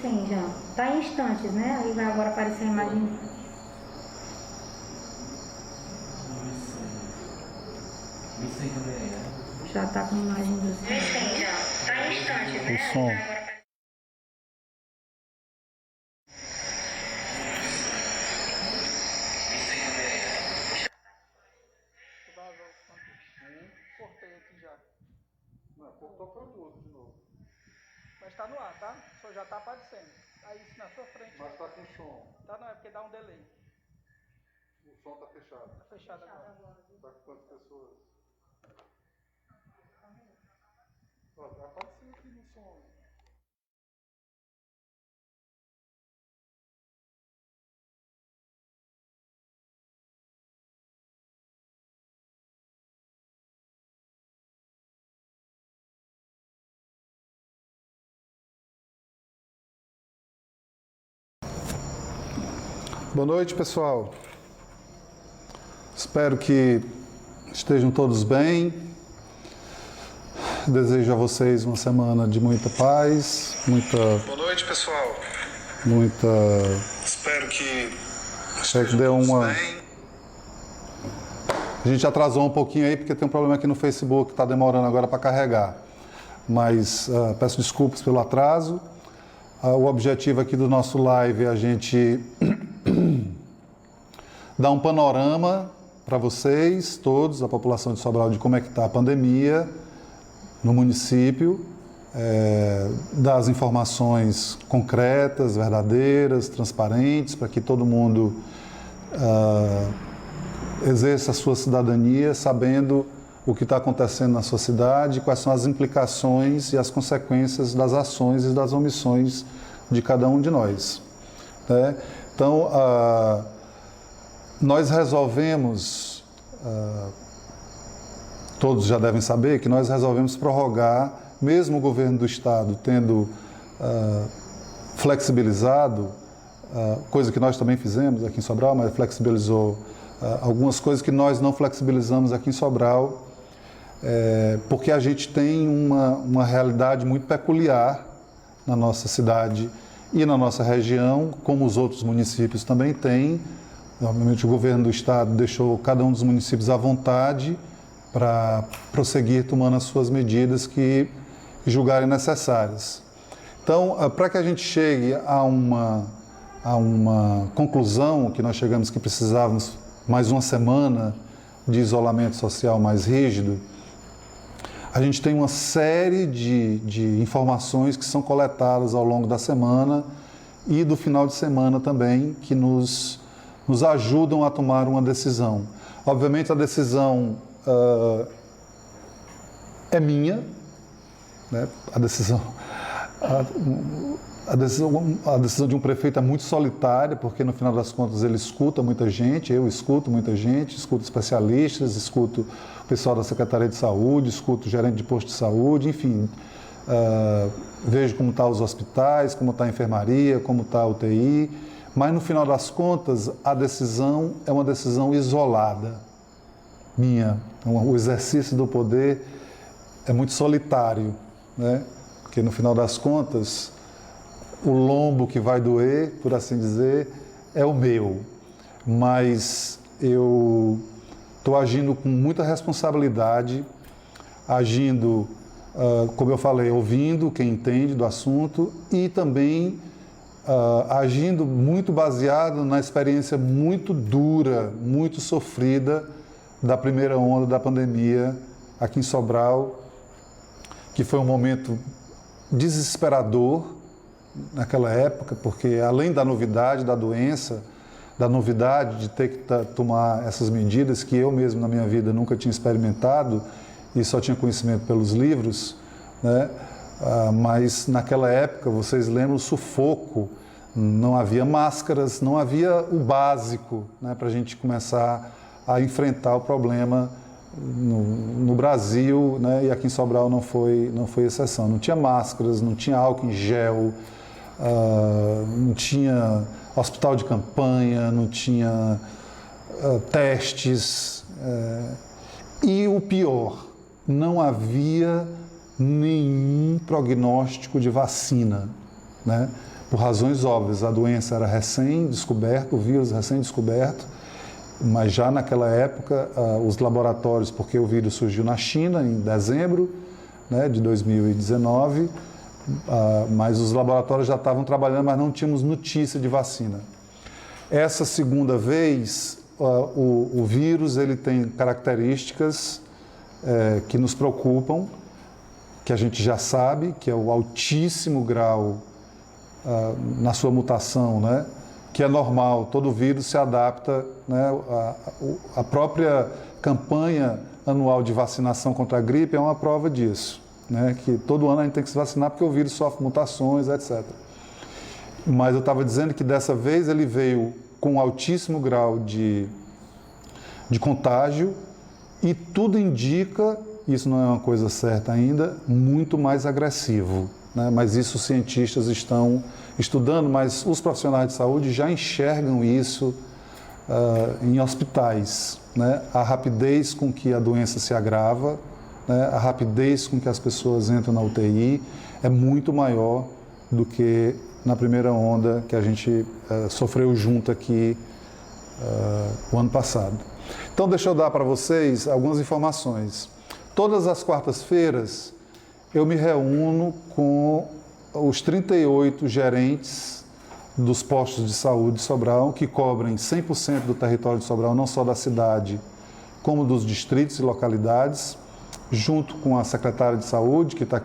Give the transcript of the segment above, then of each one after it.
Sim, já. Tá em instantes, né? Aí vai agora aparecer a imagem. Já tá com a imagem do... Sim, já. Tá em instantes, né? O som. Cortei aqui já. Não, cortou para o outro de novo. Mas está no ar, tá? Só já está aparecendo. Aí isso na sua frente. Mas está com som. Tá, não, é porque dá um delay. O som está fechado. Está fechado agora. Está com quantas pessoas? Ó, tá aparecendo aqui no som. Boa noite, pessoal. Espero que estejam todos bem. Desejo a vocês uma semana de muita paz, Boa noite, pessoal. Espero que deu uma... bem. A gente atrasou um pouquinho aí porque tem um problema aqui no Facebook que está demorando agora para carregar. Mas peço desculpas pelo atraso. O objetivo aqui do nosso live é a gente dar um panorama para vocês, todos, a população de Sobral, de como é que está a pandemia no município, dar as informações concretas, verdadeiras, transparentes, para que todo mundo exerça a sua cidadania sabendo o que está acontecendo na sua cidade, quais são as implicações e as consequências das ações e das omissões de cada um de nós, né? Então, nós resolvemos, todos já devem saber, que nós resolvemos prorrogar, mesmo o governo do estado tendo flexibilizado, coisa que nós também fizemos aqui em Sobral, mas flexibilizou algumas coisas que nós não flexibilizamos aqui em Sobral, porque a gente tem uma realidade muito peculiar na nossa cidade e na nossa região, como os outros municípios também têm. Obviamente o governo do estado deixou cada um dos municípios à vontade para prosseguir tomando as suas medidas que julgarem necessárias. Então, para que a gente chegue a uma conclusão, que nós chegamos que precisávamos mais uma semana de isolamento social mais rígido, a gente tem uma série de informações que são coletadas ao longo da semana e do final de semana também, que nos ajudam a tomar uma decisão. Obviamente a decisão é minha, né? A decisão de um prefeito é muito solitária, porque no final das contas ele escuta muita gente, eu escuto muita gente, escuto especialistas, escuto o pessoal da Secretaria de Saúde, escuto o gerente de posto de saúde, enfim, vejo como estão os hospitais, como está a enfermaria, como está a UTI, mas no final das contas a decisão é uma decisão isolada, minha. O exercício do poder é muito solitário, né? Porque no final das contas o lombo que vai doer, por assim dizer, é o meu, mas eu estou agindo com muita responsabilidade, agindo, como eu falei, ouvindo quem entende do assunto e também agindo muito baseado na experiência muito dura, muito sofrida da primeira onda da pandemia aqui em Sobral, que foi um momento desesperador naquela época, porque além da novidade da doença, da novidade de ter que tomar essas medidas que eu mesmo na minha vida nunca tinha experimentado e só tinha conhecimento pelos livros, né? Mas naquela época, vocês lembram o sufoco, não havia máscaras, não havia o básico, né, para a gente começar a enfrentar o problema no Brasil, né, e aqui em Sobral não foi exceção. Não tinha máscaras, não tinha álcool em gel, não tinha hospital de campanha, não tinha testes. E o pior, não havia nenhum prognóstico de vacina, né? por razões óbvias. A doença era recém-descoberta, o vírus recém-descoberto, mas já naquela época os laboratórios, porque o vírus surgiu na China em dezembro, né, de 2019, mas os laboratórios já estavam trabalhando, mas não tínhamos notícia de vacina. Essa segunda vez, o vírus ele tem características que nos preocupam, que a gente já sabe, que é o altíssimo grau na sua mutação, né? Que é normal, todo vírus se adapta, né? A própria campanha anual de vacinação contra a gripe é uma prova disso, né? Que todo ano a gente tem que se vacinar porque o vírus sofre mutações, etc. Mas eu estava dizendo que dessa vez ele veio com um altíssimo grau de contágio e tudo indica, isso não é uma coisa certa ainda, muito mais agressivo, né? Mas isso os cientistas estão estudando, mas os profissionais de saúde já enxergam isso em hospitais, né? A rapidez com que a doença se agrava, né? A rapidez com que as pessoas entram na UTI é muito maior do que na primeira onda que a gente sofreu junto aqui o ano passado. Então, deixa eu dar para vocês algumas informações. Todas as quartas-feiras eu me reúno com os 38 gerentes dos postos de saúde de Sobral, que cobrem 100% do território de Sobral, não só da cidade, como dos distritos e localidades, junto com a secretária de saúde, que está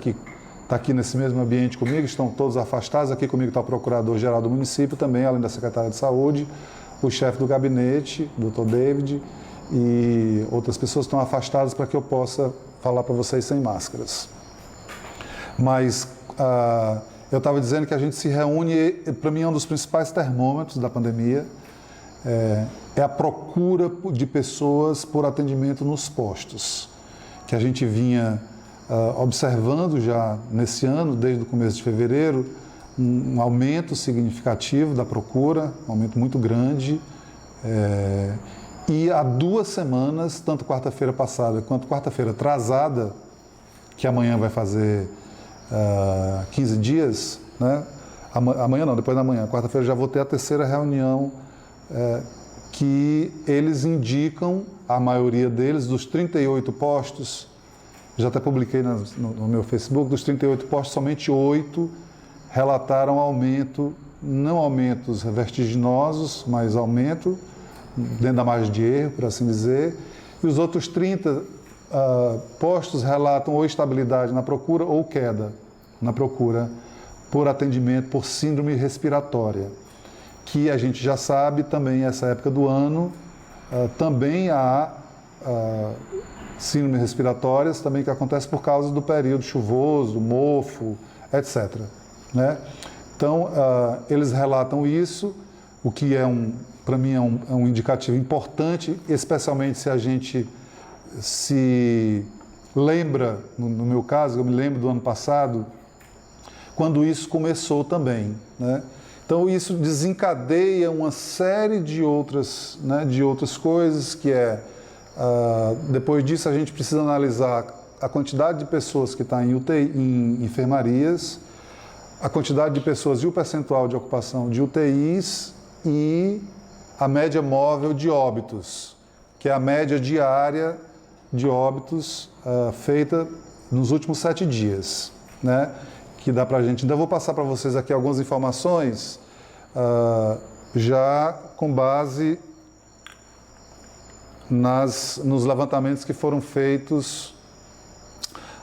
aqui nesse mesmo ambiente comigo, estão todos afastados. Aqui comigo está o procurador-geral do município também, além da secretária de saúde, o chefe do gabinete, Dr. David, e outras pessoas estão afastadas para que eu possa falar para vocês sem máscaras. Mas eu estava dizendo que a gente se reúne, para mim é um dos principais termômetros da pandemia, é a procura de pessoas por atendimento nos postos, que a gente vinha observando já nesse ano, desde o começo de fevereiro, um aumento significativo da procura, um aumento muito grande, e há 2 semanas, tanto quarta-feira passada quanto quarta-feira atrasada, que amanhã vai fazer 15 dias, né? Amanhã não, depois da manhã, quarta-feira já vou ter a 3ª reunião, que eles indicam, a maioria deles, dos 38 postos, já até publiquei no meu Facebook, dos 38 postos, somente 8 relataram aumento, não aumentos vertiginosos, mas aumento dentro da margem de erro, por assim dizer, e os outros 30 postos relatam ou estabilidade na procura ou queda na procura por atendimento por síndrome respiratória, que a gente já sabe também, essa época do ano, também há síndrome respiratórias, também que acontece por causa do período chuvoso, do mofo, etc. Né? Então, eles relatam isso, o que para mim é um indicativo importante, especialmente se a gente se lembra, no meu caso, eu me lembro do ano passado, quando isso começou também, né? Então isso desencadeia uma série de outras coisas, que depois disso a gente precisa analisar a quantidade de pessoas que está em UTI, em enfermarias, a quantidade de pessoas e o percentual de ocupação de UTIs e a média móvel de óbitos, que é a média diária de óbitos feita nos últimos 7 dias, né? Que dá para a gente. Ainda vou passar para vocês aqui algumas informações, já com base nos levantamentos que foram feitos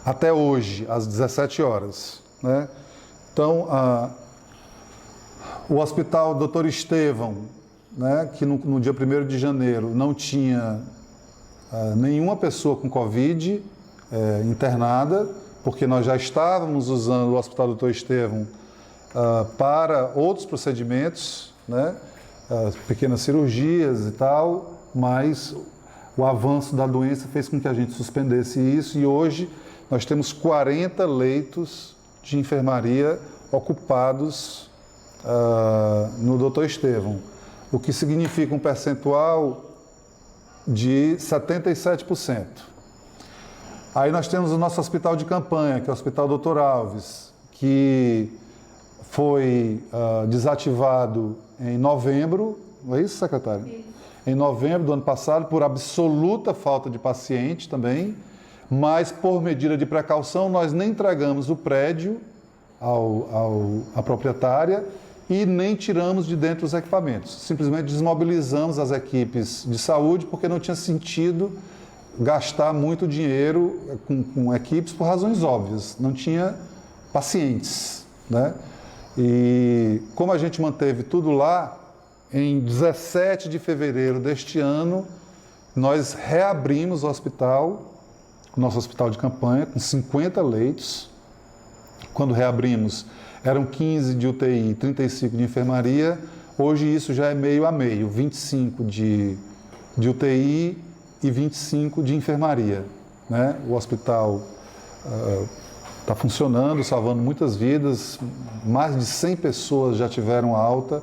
até hoje, às 17 horas. Né? Então, o Hospital Dr. Estevão, né, que no dia 1º de janeiro não tinha nenhuma pessoa com Covid internada, porque nós já estávamos usando o Hospital Dr. Estevão para outros procedimentos, né, pequenas cirurgias e tal, mas o avanço da doença fez com que a gente suspendesse isso, e hoje nós temos 40 leitos de enfermaria ocupados no Dr. Estevão, o que significa um percentual de 77%. Aí nós temos o nosso hospital de campanha, que é o Hospital Dr. Alves, que foi desativado em novembro, não é isso, secretário? Isso. Em novembro do ano passado, por absoluta falta de paciente também, mas por medida de precaução nós nem entregamos o prédio à proprietária e nem tiramos de dentro os equipamentos. Simplesmente desmobilizamos as equipes de saúde porque não tinha sentido gastar muito dinheiro com equipes por razões óbvias. Não tinha pacientes, né? E como a gente manteve tudo lá, em 17 de fevereiro deste ano, nós reabrimos o hospital, nosso hospital de campanha, com 50 leitos. Quando reabrimos, eram 15 de UTI e 35 de enfermaria. Hoje isso já é meio a meio, 25 de UTI e 25 de enfermaria, né? O hospital está funcionando, salvando muitas vidas. Mais de 100 pessoas já tiveram alta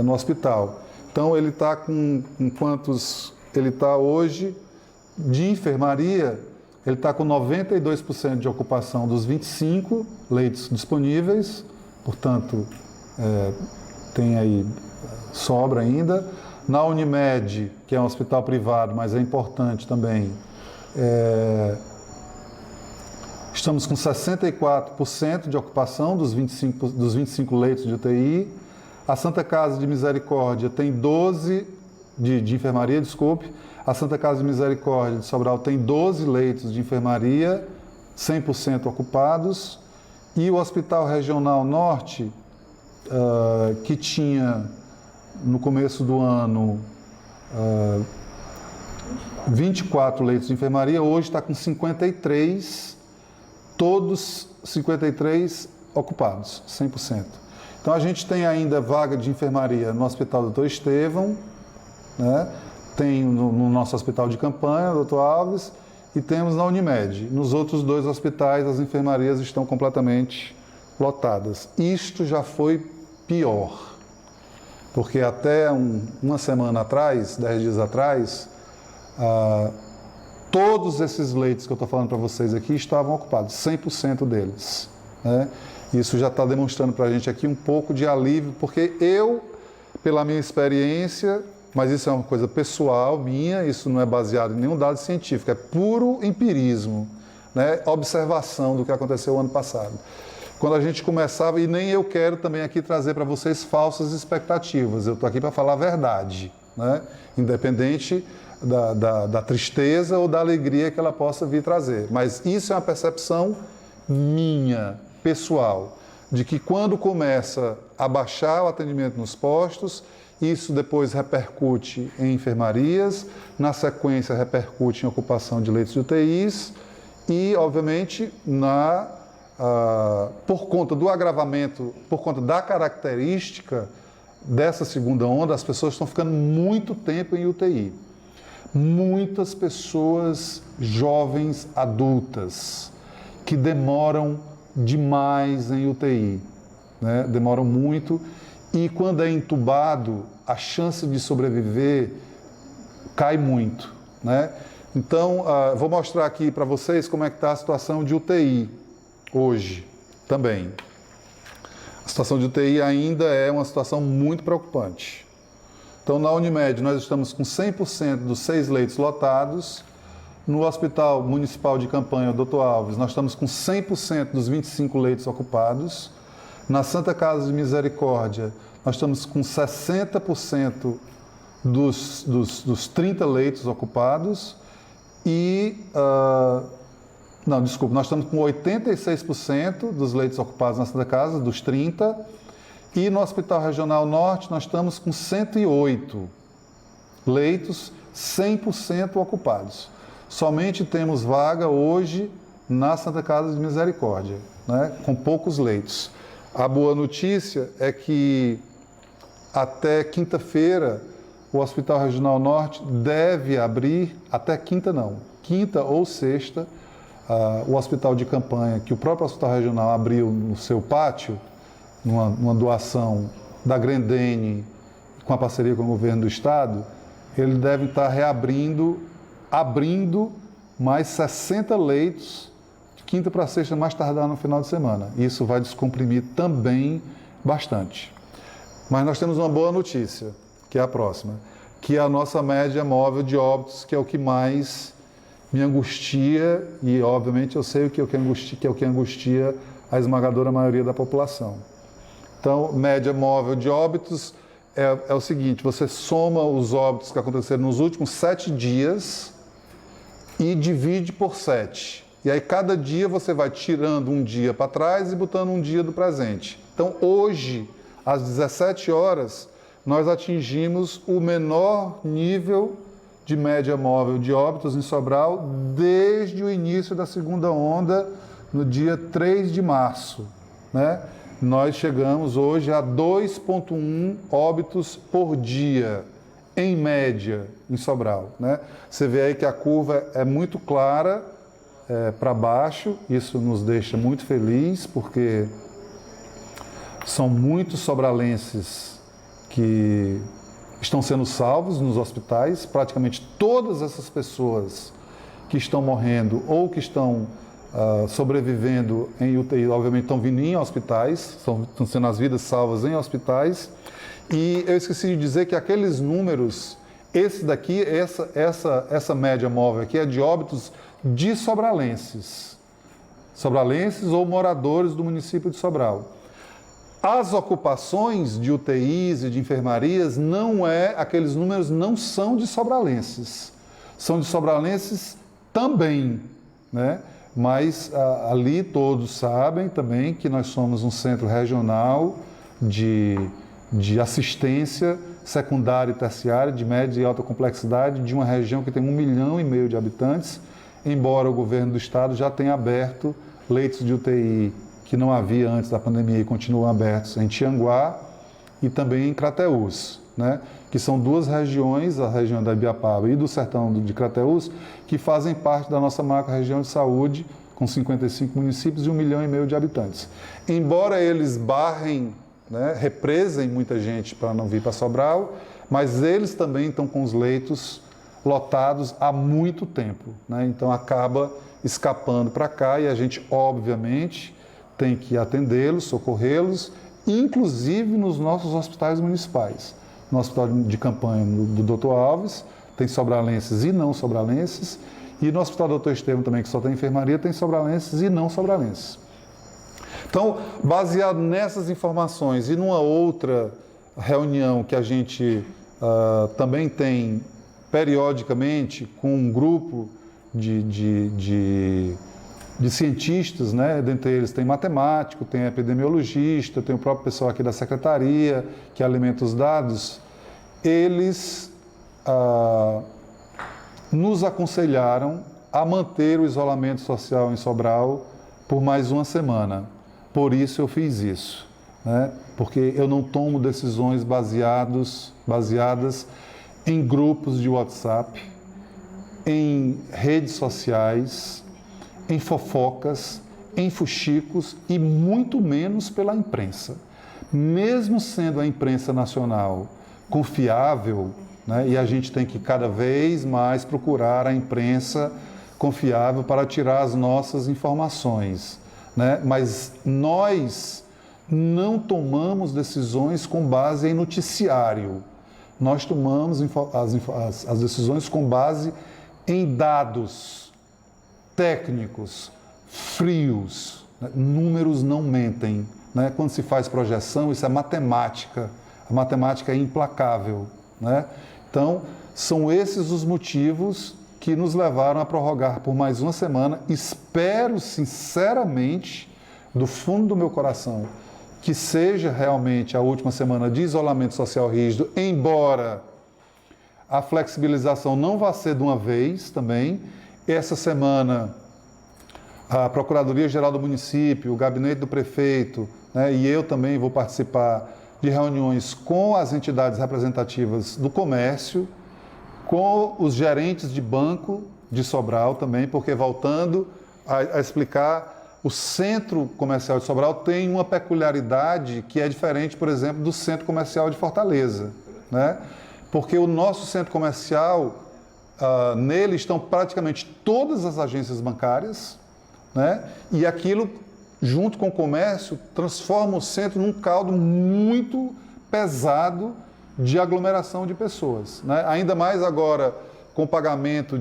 no hospital. Então ele está com quantos? Ele está hoje de enfermaria. Ele está com 92% de ocupação dos 25 leitos disponíveis, portanto, tem aí sobra ainda. Na Unimed, que é um hospital privado, mas é importante também, estamos com 64% de ocupação dos 25 leitos de UTI. A Santa Casa de Misericórdia tem 12 de enfermaria, desculpe. A Santa Casa de Misericórdia de Sobral tem 12 leitos de enfermaria, 100% ocupados. E o Hospital Regional Norte, que tinha no começo do ano 24 leitos de enfermaria, hoje está com 53, todos 53 ocupados, 100%. Então a gente tem ainda vaga de enfermaria no Hospital Dr. Estevão, né? Tem no nosso hospital de campanha, Dr. Alves, e temos na Unimed. Nos outros dois hospitais, as enfermarias estão completamente lotadas. Isto já foi pior, porque até uma semana atrás, 10 dias atrás, todos esses leitos que eu estou falando para vocês aqui estavam ocupados, 100% deles, né? Isso já está demonstrando para a gente aqui um pouco de alívio, porque eu, pela minha experiência, mas isso é uma coisa pessoal minha, isso não é baseado em nenhum dado científico, é puro empirismo, né? Observação do que aconteceu o ano passado. Quando a gente começava, e nem eu quero também aqui trazer para vocês falsas expectativas, eu estou aqui para falar a verdade, né? Independente da tristeza ou da alegria que ela possa vir trazer. Mas isso é uma percepção minha, pessoal, de que quando começa a baixar o atendimento nos postos, isso depois repercute em enfermarias, na sequência repercute em ocupação de leitos de UTIs e, obviamente, por conta do agravamento, por conta da característica dessa segunda onda, as pessoas estão ficando muito tempo em UTI. Muitas pessoas jovens, adultas, que demoram demais em UTI, né? Demoram muito. E quando é entubado, a chance de sobreviver cai muito, né? Então, vou mostrar aqui para vocês como é que está a situação de UTI hoje também. A situação de UTI ainda é uma situação muito preocupante. Então, na Unimed, nós estamos com 100% dos 6 leitos lotados. No Hospital Municipal de Campanha, Dr. Alves, nós estamos com 100% dos 25 leitos ocupados. Na Santa Casa de Misericórdia, nós estamos com 60% dos 30 leitos ocupados nós estamos com 86% dos leitos ocupados na Santa Casa, dos 30, e no Hospital Regional Norte nós estamos com 108 leitos, 100% ocupados. Somente temos vaga hoje na Santa Casa de Misericórdia, né, com poucos leitos. A boa notícia é que até quinta-feira o Hospital Regional Norte deve abrir, até quinta ou sexta, o hospital de campanha que o próprio Hospital Regional abriu no seu pátio, numa doação da Grendene, com a parceria com o governo do estado, ele deve estar abrindo mais 60 leitos, de quinta para sexta, mais tardar no final de semana. Isso vai descomprimir também bastante. Mas nós temos uma boa notícia, que é a próxima, que é a nossa média móvel de óbitos, que é o que mais me angustia, e obviamente eu sei que é o que angustia a esmagadora maioria da população. Então, média móvel de óbitos é o seguinte: você soma os óbitos que aconteceram nos últimos 7 dias e divide por 7. E aí cada dia você vai tirando um dia para trás e botando um dia do presente. Então, hoje, às 17 horas, nós atingimos o menor nível de média móvel de óbitos em Sobral desde o início da segunda onda, no dia 3 de março, né? Nós chegamos hoje a 2,1 óbitos por dia, em média, em Sobral, né? Você vê aí que a curva é muito clara para baixo, isso nos deixa muito felizes, porque são muitos sobralenses que estão sendo salvos nos hospitais. Praticamente todas essas pessoas que estão morrendo ou que estão sobrevivendo em UTI, obviamente estão vindo em hospitais, estão sendo as vidas salvas em hospitais. E eu esqueci de dizer que aqueles números, esse daqui, essa média móvel aqui é de óbitos de sobralenses ou moradores do município de Sobral. As ocupações de UTIs e de enfermarias, aqueles números não são de sobralenses. São de sobralenses também, né? Mas ali todos sabem também que nós somos um centro regional de assistência secundária e terciária de média e alta complexidade de uma região que tem 1,5 milhão de habitantes, embora o governo do estado já tenha aberto leitos de UTI que não havia antes da pandemia e continuam abertos em Tianguá e também em Crateús, né? Que são duas regiões, a região da Ibiapaba e do sertão de Crateús, que fazem parte da nossa macro-região de saúde, com 55 municípios e 1,5 milhão de habitantes. Embora eles barrem, né, represem muita gente para não vir para Sobral, mas eles também estão com os leitos lotados há muito tempo, né? Então acaba escapando para cá e a gente, obviamente, tem que atendê-los, socorrê-los, inclusive nos nossos hospitais municipais. No hospital de campanha do Dr. Alves, tem sobralenses e não sobralenses, e no hospital do Dr. Estevam também, que só tem enfermaria, tem sobralenses e não sobralenses. Então, baseado nessas informações e numa outra reunião que a gente também tem periodicamente com um grupo de cientistas, né? Dentre eles tem matemático, tem epidemiologista, tem o próprio pessoal aqui da secretaria que alimenta os dados. Eles nos aconselharam a manter o isolamento social em Sobral por mais uma semana. Por isso eu fiz isso, né? Porque eu não tomo decisões baseadas em grupos de WhatsApp, em redes sociais, em fofocas, em fuxicos e muito menos pela imprensa. Mesmo sendo a imprensa nacional confiável, né, e a gente tem que cada vez mais procurar a imprensa confiável para tirar as nossas informações, né? Mas nós não tomamos decisões com base em noticiário. Nós tomamos as decisões com base em dados técnicos, frios, né? Números não mentem, né? Quando se faz projeção, isso é matemática. A matemática é implacável, né? Então, são esses os motivos que nos levaram a prorrogar por mais uma semana. Espero, sinceramente, do fundo do meu coração, que seja realmente a última semana de isolamento social rígido, embora a flexibilização não vá ser de uma vez também. Essa semana, a Procuradoria-Geral do Município, o Gabinete do Prefeito, né, e eu também vou participar de reuniões com as entidades representativas do comércio, com os gerentes de banco de Sobral também, porque, voltando a explicar, o Centro Comercial de Sobral tem uma peculiaridade que é diferente, por exemplo, do Centro Comercial de Fortaleza, né? Porque o nosso centro comercial, nele estão praticamente todas as agências bancárias, né? E aquilo junto com o comércio, transforma o centro num caldo muito pesado de aglomeração de pessoas, né? Ainda mais agora com o pagamento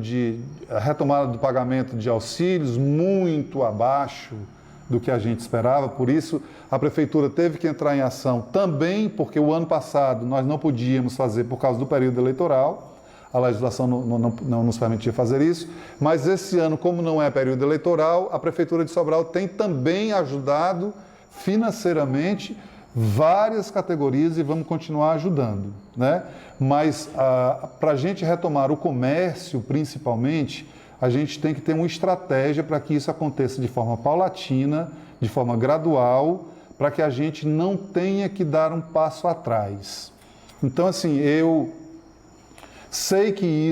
a retomada do pagamento de auxílios muito abaixo do que a gente esperava. Por isso, a Prefeitura teve que entrar em ação também, porque o ano passado nós não podíamos fazer por causa do período eleitoral, a legislação não nos permitia fazer isso, mas esse ano, como não é período eleitoral, a Prefeitura de Sobral tem também ajudado financeiramente várias categorias e vamos continuar ajudando, né? Mas para a gente retomar o comércio, principalmente, a gente tem que ter uma estratégia para que isso aconteça de forma paulatina, de forma gradual, para que a gente não tenha que dar um passo atrás. Então, assim, eu sei que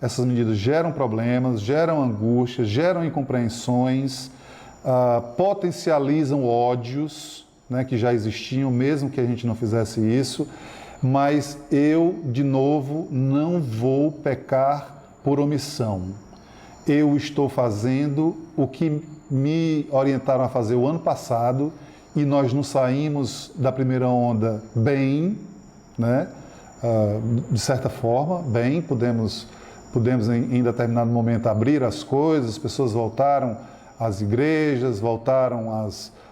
essas medidas geram problemas, geram angústias, geram incompreensões, potencializam ódios, né, que já existiam, mesmo que a gente não fizesse isso, mas eu, de novo, não vou pecar por omissão. Eu estou fazendo o que me orientaram a fazer o ano passado e nós nos saímos da primeira onda bem, né? De certa forma, bem, pudemos em determinado momento abrir as coisas, as pessoas voltaram às igrejas, voltaram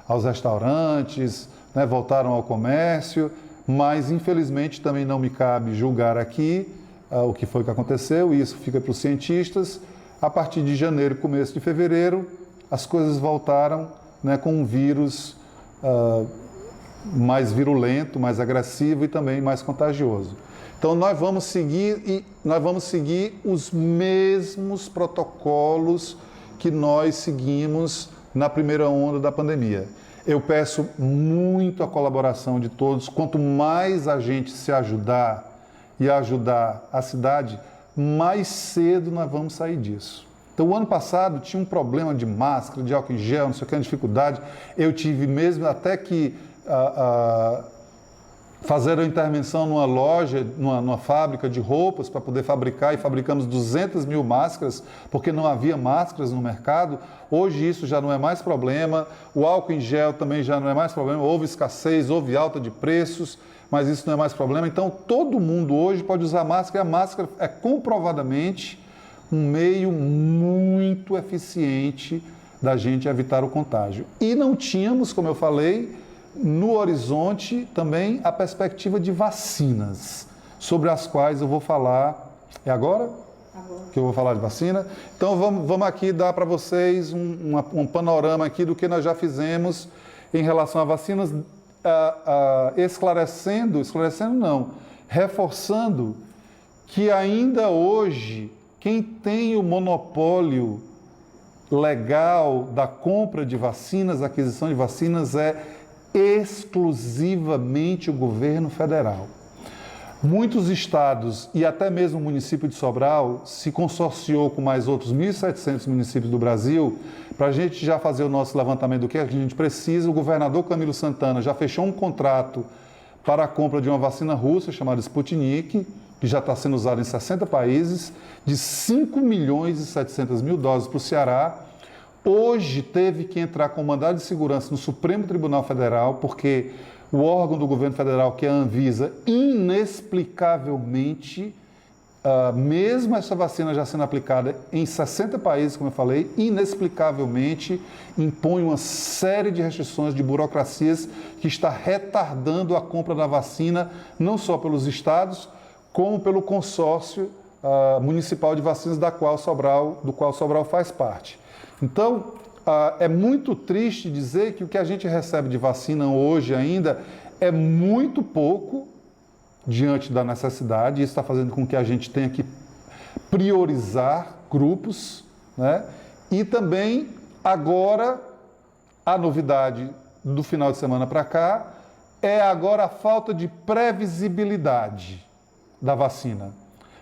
aos restaurantes, né? Voltaram ao comércio, mas infelizmente também não me cabe julgar aqui o que foi que aconteceu, e isso fica para os cientistas. A partir de janeiro, começo de fevereiro, as coisas voltaram, né, com um vírus mais virulento, mais agressivo e também mais contagioso. Então nós vamos seguir os mesmos protocolos que nós seguimos na primeira onda da pandemia. Eu peço muito a colaboração de todos. Quanto mais a gente se ajudar e ajudar a cidade, mais cedo nós vamos sair disso. Então, o ano passado tinha um problema de máscara, de álcool em gel, não sei o que, uma dificuldade. Eu tive mesmo até que fazer a intervenção numa loja, numa fábrica de roupas para poder fabricar, e fabricamos 200 mil máscaras, porque não havia máscaras no mercado. Hoje isso já não é mais problema, o álcool em gel também já não é mais problema, houve escassez, houve alta de preços, mas isso não é mais problema. Então todo mundo hoje pode usar máscara, e a máscara é comprovadamente um meio muito eficiente da gente evitar o contágio. E não tínhamos, como eu falei, no horizonte também a perspectiva de vacinas, sobre as quais eu vou falar. É agora? Que eu vou falar de vacina. Então vamos aqui dar para vocês um panorama aqui do que nós já fizemos em relação a vacinas, reforçando que ainda hoje quem tem o monopólio legal da compra de vacinas, aquisição de vacinas, é exclusivamente o governo federal. Muitos estados e até mesmo o município de Sobral se consorciou com mais outros 1.700 municípios do Brasil para a gente já fazer o nosso levantamento do que a gente precisa. O governador Camilo Santana já fechou um contrato para a compra de uma vacina russa chamada Sputnik, que já está sendo usada em 60 países, de 5.700.000 doses para o Ceará. Hoje teve que entrar com mandado de segurança no Supremo Tribunal Federal, porque o órgão do governo federal, que é a Anvisa, inexplicavelmente, mesmo essa vacina já sendo aplicada em 60 países, como eu falei, inexplicavelmente impõe uma série de restrições, de burocracias, que está retardando a compra da vacina, não só pelos estados, como pelo consórcio municipal de vacinas do qual Sobral faz parte. Então, é muito triste dizer que o que a gente recebe de vacina hoje ainda é muito pouco diante da necessidade. Isso está fazendo com que a gente tenha que priorizar grupos, né? E também, agora, a novidade do final de semana para cá é agora a falta de previsibilidade da vacina.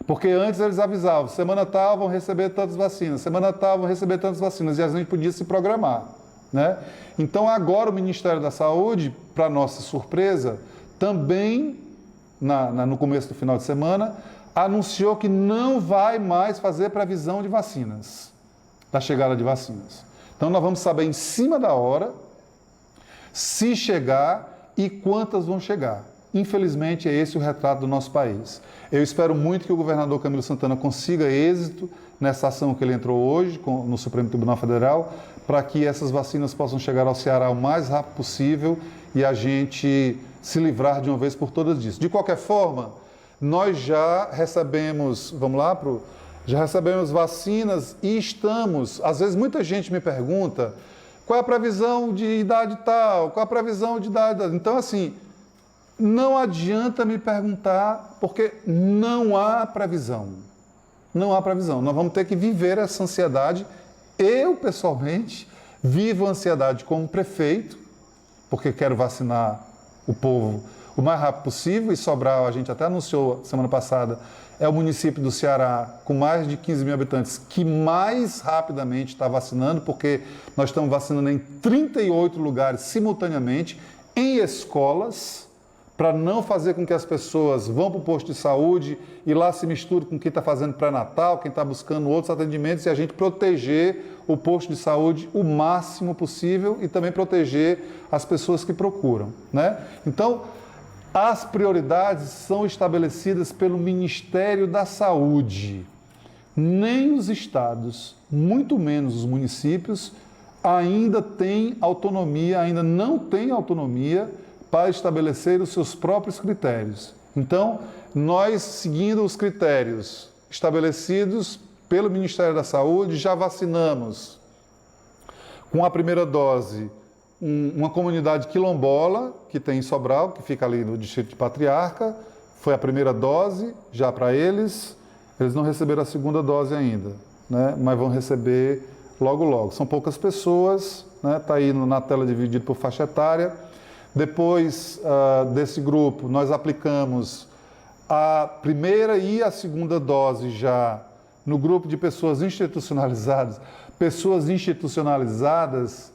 Porque antes eles avisavam, semana tal vão receber tantas vacinas, semana tal vão receber tantas vacinas, e a gente podia se programar, né? Então agora o Ministério da Saúde, para nossa surpresa, também no começo do final de semana, anunciou que não vai mais fazer previsão de vacinas, da chegada de vacinas. Então nós vamos saber em cima da hora se chegar e quantas vão chegar. Infelizmente, é esse o retrato do nosso país. Eu espero muito que o governador Camilo Santana consiga êxito nessa ação que ele entrou hoje no Supremo Tribunal Federal, para que essas vacinas possam chegar ao Ceará o mais rápido possível e a gente se livrar de uma vez por todas disso. De qualquer forma, nós já recebemos, já recebemos vacinas e estamos, às vezes muita gente me pergunta qual é a previsão de idade tal, qual é a previsão de idade tal. Então, assim, não adianta me perguntar, porque não há previsão. Não há previsão. Nós vamos ter que viver essa ansiedade. Eu, pessoalmente, vivo a ansiedade como prefeito, porque quero vacinar o povo o mais rápido possível, e Sobral, a gente até anunciou semana passada, é o município do Ceará com mais de 15 mil habitantes que mais rapidamente está vacinando, porque nós estamos vacinando em 38 lugares simultaneamente, em escolas, para não fazer com que as pessoas vão para o posto de saúde e lá se misture com quem está fazendo pré-natal, quem está buscando outros atendimentos, e a gente proteger o posto de saúde o máximo possível e também proteger as pessoas que procuram, né? Então, as prioridades são estabelecidas pelo Ministério da Saúde. Nem os estados, muito menos os municípios, ainda têm autonomia, ainda não têm autonomia para estabelecer os seus próprios critérios. Então, nós, seguindo os critérios estabelecidos pelo Ministério da Saúde, já vacinamos com a primeira dose uma comunidade quilombola que tem em Sobral, que fica ali no distrito de Patriarca. Foi a primeira dose já para eles. Eles não receberam a segunda dose ainda, né? Mas vão receber logo, logo. São poucas pessoas, né? Está aí na tela dividido por faixa etária. Depois desse grupo, nós aplicamos a primeira e a segunda dose já no grupo de pessoas institucionalizadas. Pessoas institucionalizadas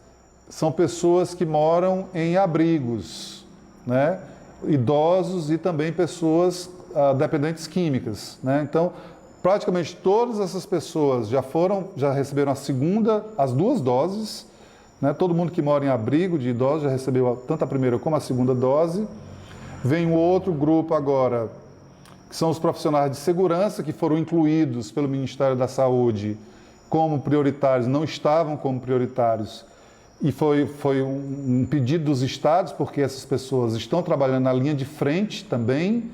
são pessoas que moram em abrigos, né? Idosos e também pessoas dependentes químicas, né? Então, praticamente todas essas pessoas já receberam as duas doses, né? Todo mundo que mora em abrigo de idosos já recebeu tanto a primeira como a segunda dose. Vem um outro grupo agora, que são os profissionais de segurança, que foram incluídos pelo Ministério da Saúde como prioritários, não estavam como prioritários, e foi um pedido dos estados, porque essas pessoas estão trabalhando na linha de frente também,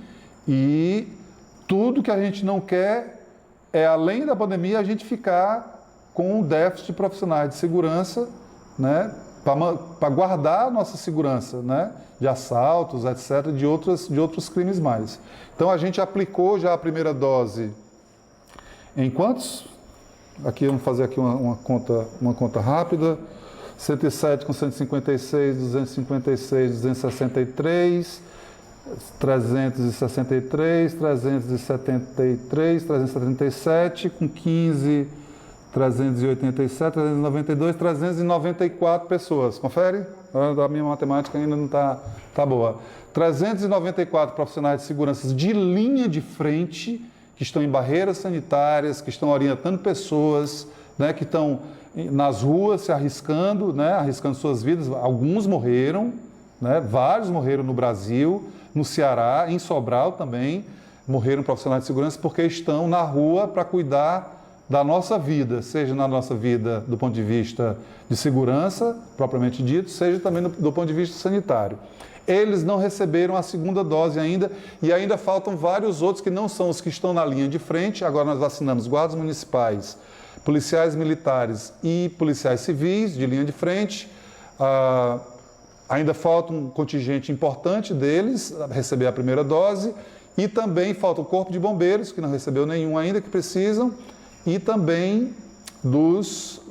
e tudo que a gente não quer é, além da pandemia, a gente ficar com um déficit de profissionais de segurança, né, para guardar a nossa segurança, né, de assaltos, etc., de outros crimes mais. Então, a gente aplicou já a primeira dose em quantos? Aqui, vamos fazer aqui uma conta rápida. 107 com 156, 256, 263, 363, 373, 377, com 15, 387, 392, 394 pessoas. Confere? A minha matemática ainda não está boa. 394 profissionais de segurança de linha de frente, que estão em barreiras sanitárias, que estão orientando pessoas, né, que estão nas ruas se arriscando, né, arriscando suas vidas. Alguns morreram, né, vários morreram no Brasil, no Ceará, em Sobral também, morreram profissionais de segurança porque estão na rua para cuidar da nossa vida, seja na nossa vida do ponto de vista de segurança, propriamente dito, seja também do ponto de vista sanitário. Eles não receberam a segunda dose ainda, e ainda faltam vários outros que não são os que estão na linha de frente. Agora nós vacinamos guardas municipais, policiais militares e policiais civis de linha de frente. Ainda falta um contingente importante deles receber a primeira dose, e também falta o Corpo de Bombeiros, que não recebeu nenhum ainda, que precisam, e também dos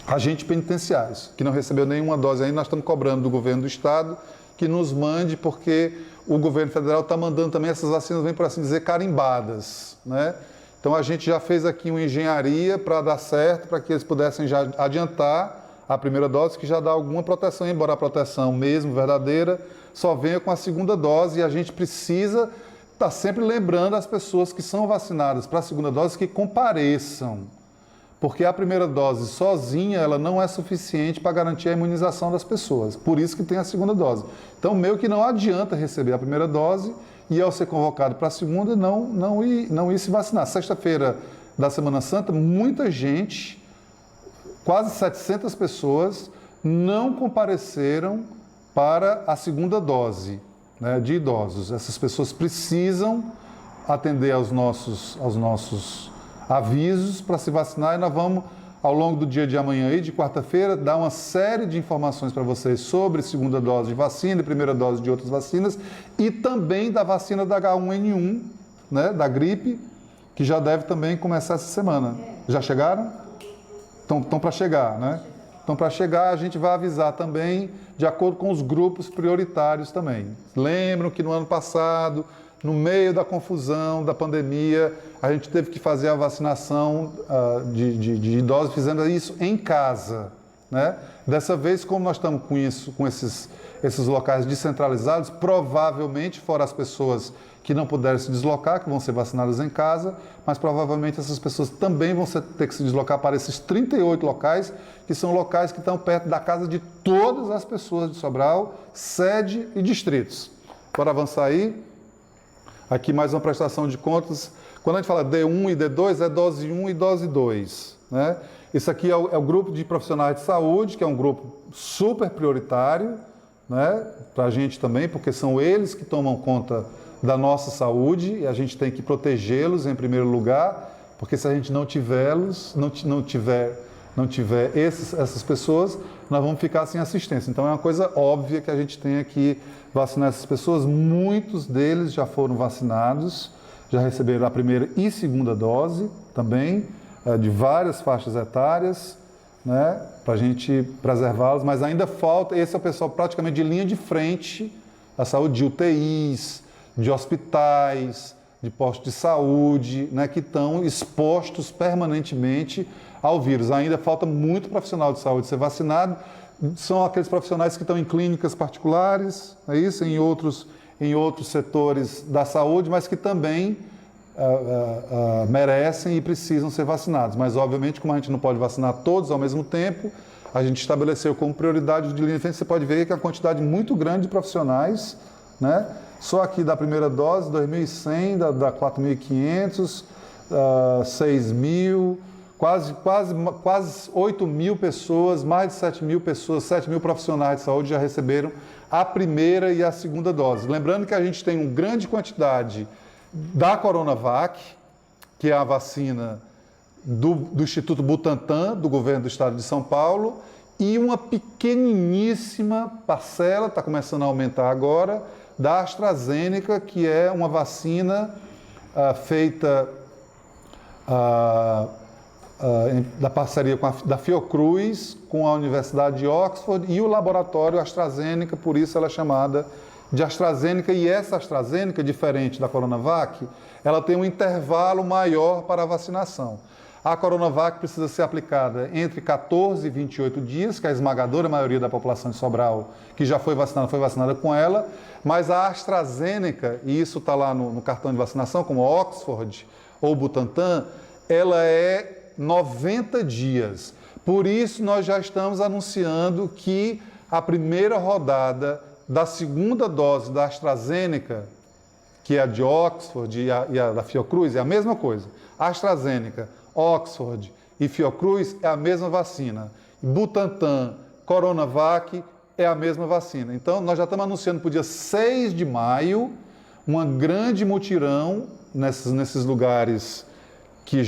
agentes penitenciários, que não recebeu nenhuma dose ainda. Nós estamos cobrando do governo do estado que nos mande, porque o governo federal está mandando também essas vacinas, vem por assim dizer, carimbadas, né? Então a gente já fez aqui uma engenharia para dar certo, para que eles pudessem já adiantar a primeira dose, que já dá alguma proteção, embora a proteção mesmo verdadeira só venha com a segunda dose, e a gente precisa estar sempre lembrando as pessoas que são vacinadas para a segunda dose que compareçam, porque a primeira dose sozinha ela não é suficiente para garantir a imunização das pessoas. Por isso que tem a segunda dose. Então, meio que não adianta receber a primeira dose e, ao ser convocado para a segunda, não ir se vacinar. Sexta-feira da Semana Santa, muita gente, quase 700 pessoas, não compareceram para a segunda dose, né, de idosos. Essas pessoas precisam atender aos nossos avisos para se vacinar, e nós vamos, ao longo do dia de amanhã e de quarta-feira, dar uma série de informações para vocês sobre segunda dose de vacina e primeira dose de outras vacinas, e também da vacina da H1N1, né, da gripe, que já deve também começar essa semana. Já chegaram? Estão para chegar, né? Então, para chegar, a gente vai avisar também de acordo com os grupos prioritários também. Lembram que no ano passado, no meio da confusão da pandemia, a gente teve que fazer a vacinação de idosos, fazendo isso em casa, né? Dessa vez, como nós estamos com esses locais descentralizados, provavelmente, fora as pessoas que não puderem se deslocar, que vão ser vacinadas em casa, mas provavelmente essas pessoas também vão ter que se deslocar para esses 38 locais, que são locais que estão perto da casa de todas as pessoas de Sobral, sede e distritos. Bora avançar aí. Aqui mais uma prestação de contas. Quando a gente fala D1 e D2, é dose 1 e dose 2, né? Isso aqui é o grupo de profissionais de saúde, que é um grupo super prioritário, né, para a gente também, porque são eles que tomam conta da nossa saúde e a gente tem que protegê-los em primeiro lugar, porque se a gente não tiver essas pessoas, nós vamos ficar sem assistência. Então é uma coisa óbvia que a gente tenha que vacinar essas pessoas. Muitos deles já foram vacinados, já receberam a primeira e segunda dose também, de várias faixas etárias, né, para a gente preservá-los, mas ainda falta, esse é o pessoal praticamente de linha de frente da saúde, de UTIs, de hospitais, de postos de saúde, né, que estão expostos permanentemente ao vírus. Ainda falta muito profissional de saúde ser vacinado, são aqueles profissionais que estão em clínicas particulares, é isso? Em outros setores da saúde, mas que também merecem e precisam ser vacinados. Mas, obviamente, como a gente não pode vacinar todos ao mesmo tempo, a gente estabeleceu como prioridade de linha de frente. Você pode ver que a quantidade muito grande de profissionais, né? Só aqui da primeira dose, 2.100, da 4.500, 6.000, quase 8.000 pessoas, mais de 7.000 pessoas, 7.000 profissionais de saúde já receberam a primeira e a segunda dose. Lembrando que a gente tem uma grande quantidade da Coronavac, que é a vacina do Instituto Butantan, do governo do estado de São Paulo, e uma pequeniníssima parcela, está começando a aumentar agora, da AstraZeneca, que é uma vacina feita da parceria da Fiocruz com a Universidade de Oxford e o laboratório AstraZeneca, por isso ela é chamada de AstraZeneca, e essa AstraZeneca, diferente da Coronavac, ela tem um intervalo maior para a vacinação. A Coronavac precisa ser aplicada entre 14 e 28 dias, que a esmagadora maioria da população de Sobral que já foi vacinada com ela, mas a AstraZeneca, e isso está lá no cartão de vacinação, como Oxford ou Butantan, ela é 90 dias. Por isso, nós já estamos anunciando que a primeira rodada da segunda dose da AstraZeneca, que é a de Oxford e a da Fiocruz, é a mesma coisa. AstraZeneca, Oxford e Fiocruz é a mesma vacina. Butantan, Coronavac é a mesma vacina. Então, nós já estamos anunciando para o dia 6 de maio uma grande mutirão nesses lugares que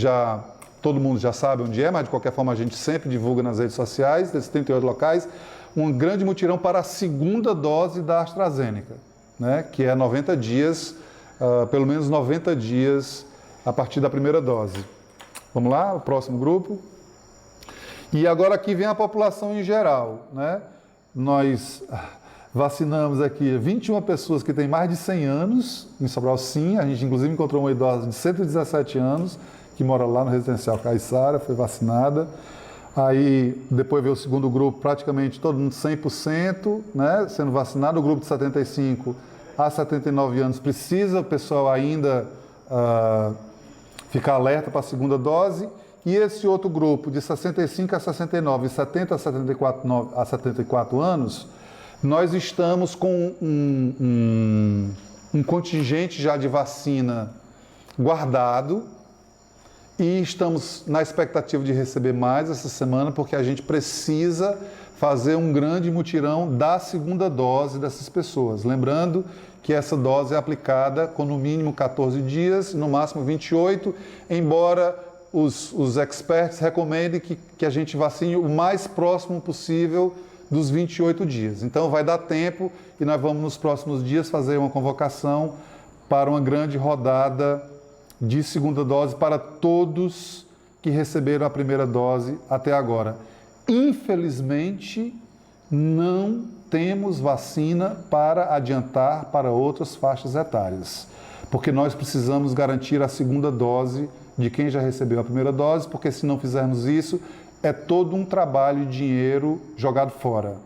todo mundo já sabe onde é, mas de qualquer forma a gente sempre divulga nas redes sociais, desses 38 locais, um grande mutirão para a segunda dose da AstraZeneca, né, que é 90 dias, pelo menos 90 dias a partir da primeira dose. Vamos lá, o próximo grupo. E agora aqui vem a população em geral, né? Nós vacinamos aqui 21 pessoas que têm mais de 100 anos em Sobral, sim. A gente inclusive encontrou uma idosa de 117 anos que mora lá no residencial Caiçara, foi vacinada. Aí depois veio o segundo grupo, praticamente todo mundo 100%, né, sendo vacinado. O grupo de 75 a 79 anos precisa o pessoal ainda ficar alerta para a segunda dose. e esse outro grupo de 65 a 69 e 70 a 74 anos, nós estamos com um contingente já de vacina guardado e estamos na expectativa de receber mais essa semana, porque a gente precisa fazer um grande mutirão da segunda dose dessas pessoas. Lembrando que essa dose é aplicada com no mínimo 14 dias, no máximo 28, embora os experts recomendem que a gente vacine o mais próximo possível dos 28 dias. Então vai dar tempo e nós vamos nos próximos dias fazer uma convocação para uma grande rodada de segunda dose para todos que receberam a primeira dose até agora. Infelizmente, não temos vacina para adiantar para outras faixas etárias, porque nós precisamos garantir a segunda dose de quem já recebeu a primeira dose, porque se não fizermos isso, é todo um trabalho e dinheiro jogado fora,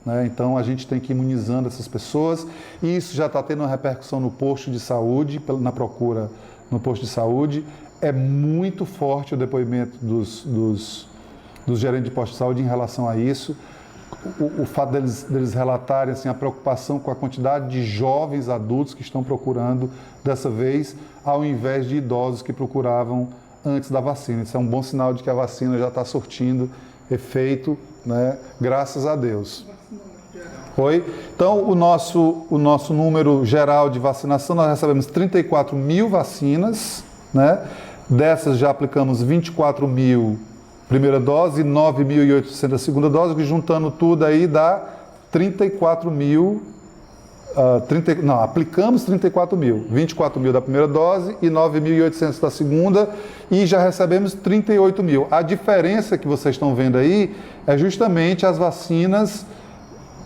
né? Então, a gente tem que ir imunizando essas pessoas e isso já está tendo uma repercussão no posto de saúde, na procura no posto de saúde. É muito forte o depoimento dos gerentes de posto de saúde em relação a isso. O fato deles relatarem assim, a preocupação com a quantidade de jovens adultos que estão procurando dessa vez, ao invés de idosos que procuravam antes da vacina. Isso é um bom sinal de que a vacina já está surtindo efeito, né? Graças a Deus. Oi? Então, o nosso número geral de vacinação, nós recebemos 34 mil vacinas, né? Dessas já aplicamos 24 mil primeira dose e 9.800 a segunda dose, que juntando tudo aí dá 34 mil, aplicamos 34 mil, 24 mil da primeira dose e 9.800 da segunda e já recebemos 38 mil. A diferença que vocês estão vendo aí é justamente as vacinas,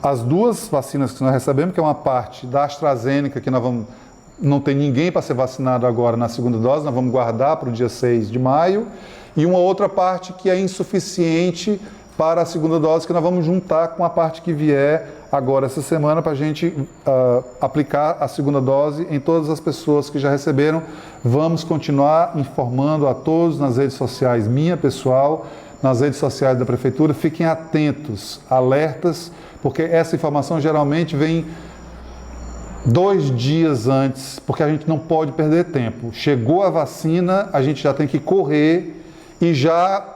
as duas vacinas que nós recebemos, que é uma parte da AstraZeneca, que não tem ninguém para ser vacinado agora na segunda dose, nós vamos guardar para o dia 6 de maio, e uma outra parte que é insuficiente para a segunda dose, que nós vamos juntar com a parte que vier agora essa semana para a gente aplicar a segunda dose em todas as pessoas que já receberam. Vamos continuar informando a todos nas redes sociais, minha pessoal, nas redes sociais da Prefeitura. Fiquem atentos, alertas, porque essa informação geralmente vem 2 dias antes, porque a gente não pode perder tempo. Chegou a vacina, a gente já tem que correr e já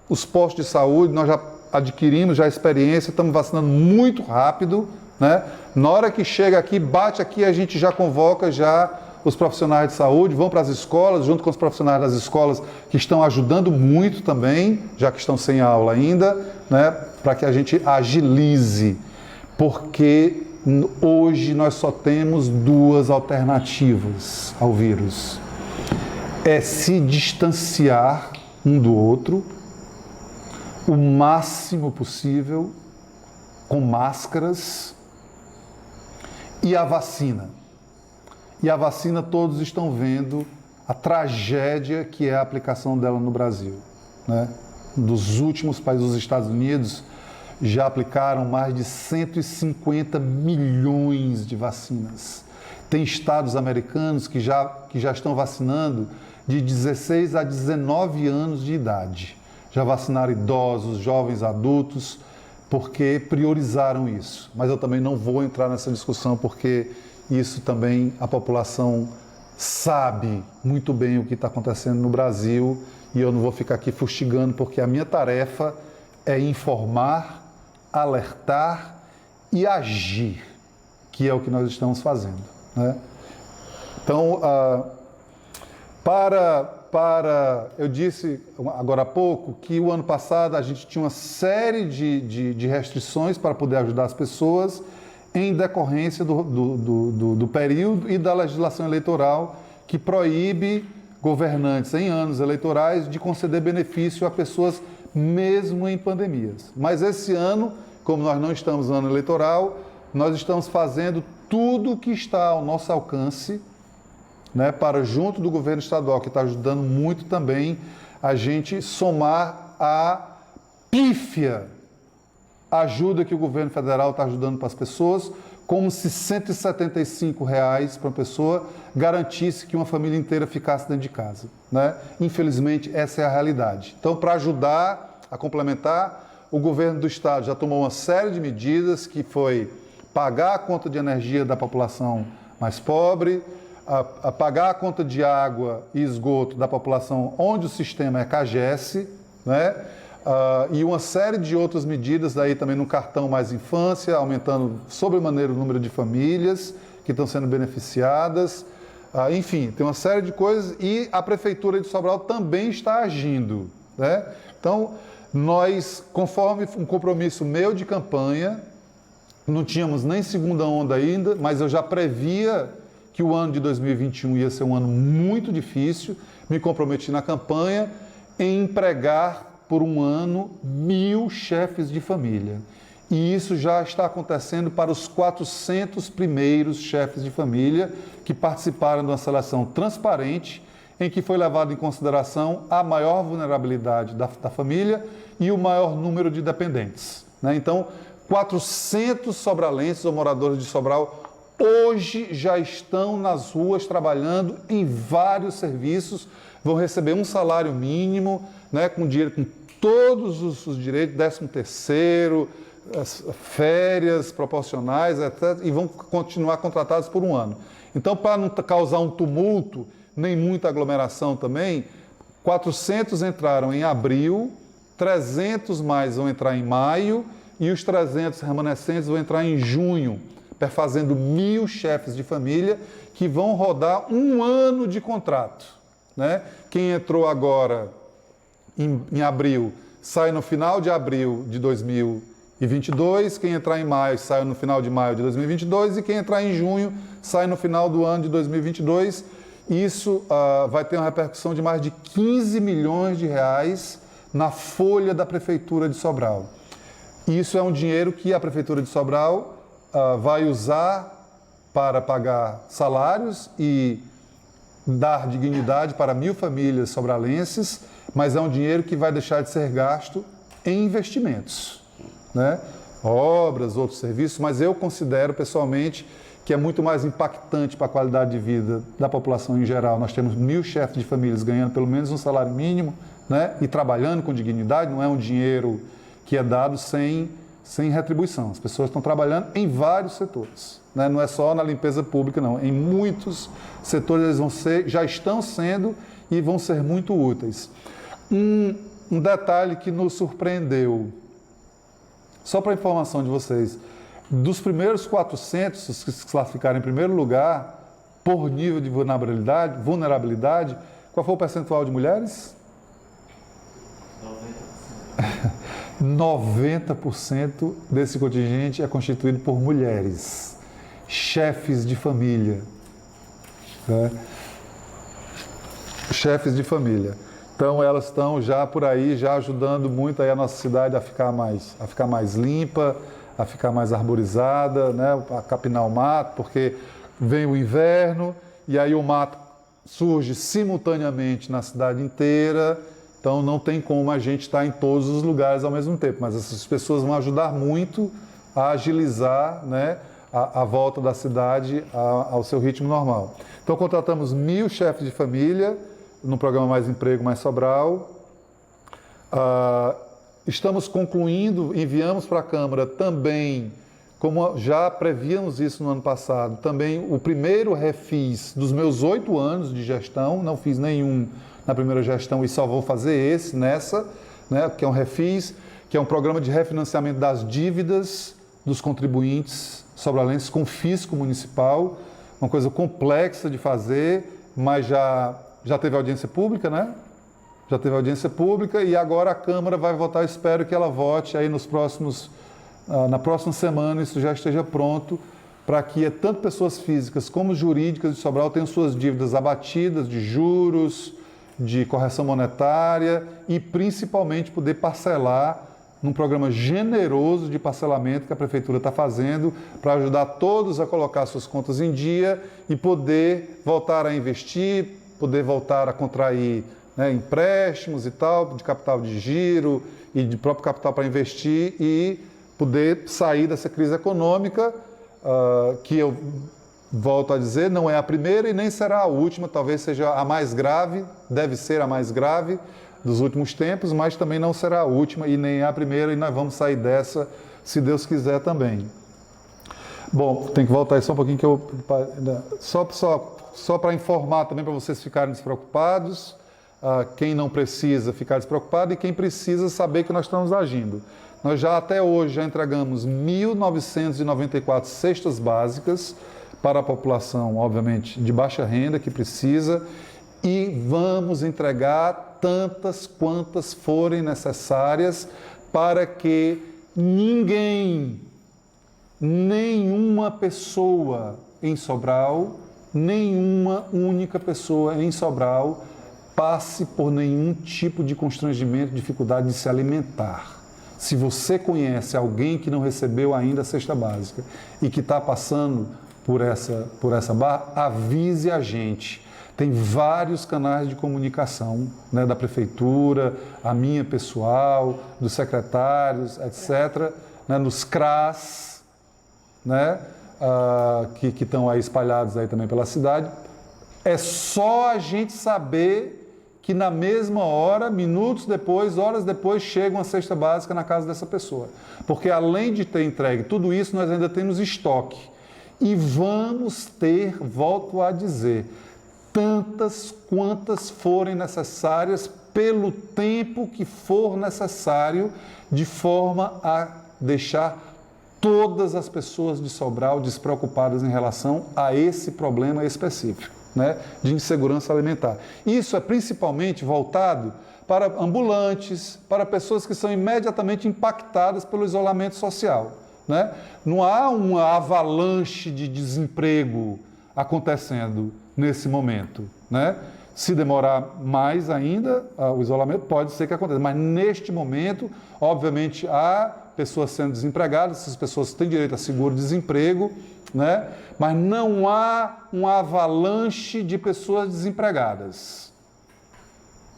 os postos de saúde, nós já adquirimos já a experiência, estamos vacinando muito rápido, né? Na hora que chega aqui, bate aqui, a gente já convoca já os profissionais de saúde, vão para as escolas, junto com os profissionais das escolas que estão ajudando muito também, já que estão sem aula ainda, né? Para que a gente agilize, porque hoje nós só temos 2 alternativas ao vírus. É se distanciar um do outro, o máximo possível, com máscaras, e a vacina. E a vacina todos estão vendo a tragédia que é a aplicação dela no Brasil, né? Dos últimos países, os Estados Unidos, já aplicaram mais de 150 milhões de vacinas. Tem estados americanos que já estão vacinando de 16 a 19 anos de idade. Já vacinaram idosos, jovens, adultos, porque priorizaram isso. Mas eu também não vou entrar nessa discussão, porque isso também a população sabe muito bem o que está acontecendo no Brasil e eu não vou ficar aqui fustigando, porque a minha tarefa é informar, alertar e agir, que é o que nós estamos fazendo, né? Então, eu disse agora há pouco que o ano passado a gente tinha uma série de restrições para poder ajudar as pessoas em decorrência do período e da legislação eleitoral que proíbe governantes em anos eleitorais de conceder benefício a pessoas mesmo em pandemias. Mas esse ano, como nós não estamos no ano eleitoral, nós estamos fazendo tudo o que está ao nosso alcance, né, para, junto do governo estadual, que está ajudando muito também, a gente somar a pífia ajuda que o governo federal está ajudando para as pessoas como se R$ 175 para uma pessoa garantisse que uma família inteira ficasse dentro de casa, né? Infelizmente, essa é a realidade. Então, para ajudar a complementar, o governo do estado já tomou uma série de medidas, que foi pagar a conta de energia da população mais pobre, a pagar a conta de água e esgoto da população onde o sistema é CAGES, né? E uma série de outras medidas daí também no cartão Mais Infância, aumentando sobremaneira o número de famílias que estão sendo beneficiadas. Enfim, tem uma série de coisas e a Prefeitura de Sobral também está agindo, né? Então, nós, conforme um compromisso meu de campanha, não tínhamos nem segunda onda ainda, mas eu já previa que o ano de 2021 ia ser um ano muito difícil, me comprometi na campanha em empregar por um ano 1.000 chefes de família. E isso já está acontecendo para os 400 primeiros chefes de família que participaram de uma seleção transparente, em que foi levado em consideração a maior vulnerabilidade da família e o maior número de dependentes, né? Então, 400 sobralenses ou moradores de Sobral hoje já estão nas ruas trabalhando em vários serviços, vão receber um salário mínimo, né, com dinheiro, com todos os direitos, 13º, férias proporcionais, etc., e vão continuar contratados por um ano. Então, para não causar um tumulto, nem muita aglomeração também, 400 entraram em abril, 300 mais vão entrar em maio, e os 300 remanescentes vão entrar em junho, perfazendo 1.000 chefes de família que vão rodar um ano de contrato, né? Quem entrou agora em abril sai no final de abril de 2022, quem entrar em maio sai no final de maio de 2022 e quem entrar em junho sai no final do ano de 2022. Isso vai ter uma repercussão de mais de 15 milhões de reais na folha da Prefeitura de Sobral. Isso é um dinheiro que a Prefeitura de Sobral vai usar para pagar salários e dar dignidade para 1.000 famílias sobralenses, mas é um dinheiro que vai deixar de ser gasto em investimentos, né? Obras, outros serviços, mas eu considero pessoalmente que é muito mais impactante para a qualidade de vida da população em geral. Nós temos 1.000 chefes de famílias ganhando pelo menos um salário mínimo, né? E trabalhando com dignidade, não é um dinheiro que é dado sem retribuição. As pessoas estão trabalhando em vários setores, né? Não é só na limpeza pública, não. Em muitos setores eles já estão sendo e vão ser muito úteis. Um detalhe que nos surpreendeu, só para informação de vocês, dos primeiros 400 que se classificaram em primeiro lugar por nível de vulnerabilidade, qual foi o percentual de mulheres? 90% desse contingente é constituído por mulheres, chefes de família, né? Chefes de família. Então elas estão já por aí, já ajudando muito aí a nossa cidade a ficar mais limpa, a ficar mais arborizada, né? A capinar o mato, porque vem o inverno e aí o mato surge simultaneamente na cidade inteira. Então, não tem como a gente estar em todos os lugares ao mesmo tempo, mas essas pessoas vão ajudar muito a agilizar, né, a volta da cidade ao seu ritmo normal. Então, contratamos 1.000 chefes de família no programa Mais Emprego, Mais Sobral. Estamos concluindo, enviamos para a Câmara também, como já prevíamos isso no ano passado, também o primeiro refis dos meus 8 anos de gestão, não fiz nenhum na primeira gestão e só vou fazer esse nessa, né, que é um refis, que é um programa de refinanciamento das dívidas dos contribuintes sobralenses com fisco municipal, uma coisa complexa de fazer, mas já teve audiência pública, né? Já teve audiência pública e agora a Câmara vai votar, espero que ela vote aí na próxima semana isso já esteja pronto para que tanto pessoas físicas como jurídicas de Sobral tenham suas dívidas abatidas de juros, de correção monetária e principalmente poder parcelar num programa generoso de parcelamento que a Prefeitura está fazendo para ajudar todos a colocar suas contas em dia e poder voltar a investir, poder voltar a contrair, né, empréstimos e tal, de capital de giro e de próprio capital para investir e poder sair dessa crise econômica que eu volto a dizer, não é a primeira e nem será a última, talvez seja a mais grave, deve ser a mais grave dos últimos tempos, mas também não será a última e nem a primeira, e nós vamos sair dessa, se Deus quiser também. Bom, tem que voltar aí só um pouquinho que eu... Só para informar também, para vocês ficarem despreocupados, quem não precisa ficar despreocupado e quem precisa saber que nós estamos agindo. Nós já até hoje já entregamos 1.994 cestas básicas para a população, obviamente, de baixa renda que precisa, e vamos entregar tantas quantas forem necessárias para que ninguém, nenhuma pessoa em Sobral, nenhuma única pessoa em Sobral passe por nenhum tipo de constrangimento, dificuldade de se alimentar. Se você conhece alguém que não recebeu ainda a cesta básica e que está passando por essa barra, avise a gente. Tem vários canais de comunicação, né, da prefeitura, a minha pessoal, dos secretários, etc., né, nos CRAS, né, que estão aí espalhados aí também pela cidade. É só a gente saber que na mesma hora, minutos depois, horas depois, chega uma cesta básica na casa dessa pessoa. Porque além de ter entregue tudo isso, nós ainda temos estoque. E vamos ter, volto a dizer, tantas quantas forem necessárias, pelo tempo que for necessário, de forma a deixar todas as pessoas de Sobral despreocupadas em relação a esse problema específico, né, de insegurança alimentar. Isso é principalmente voltado para ambulantes, para pessoas que são imediatamente impactadas pelo isolamento social, né? Não há uma avalanche de desemprego acontecendo nesse momento, né? Se demorar mais ainda, o isolamento pode ser que aconteça, mas neste momento, obviamente, há pessoas sendo desempregadas, essas pessoas têm direito a seguro-desemprego, né? Mas não há uma avalanche de pessoas desempregadas.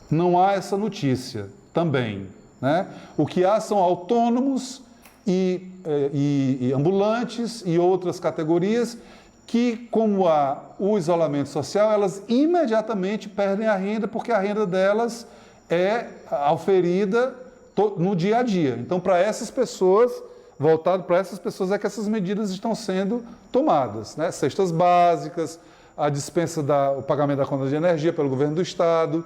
Não há essa notícia também, né? O que há são autônomos e ambulantes e outras categorias que, como há o isolamento social, elas imediatamente perdem a renda, porque a renda delas é auferida no dia a dia. Então, para essas pessoas, voltado para essas pessoas, é que essas medidas estão sendo tomadas, né? Cestas básicas, a dispensa o pagamento da conta de energia pelo governo do estado,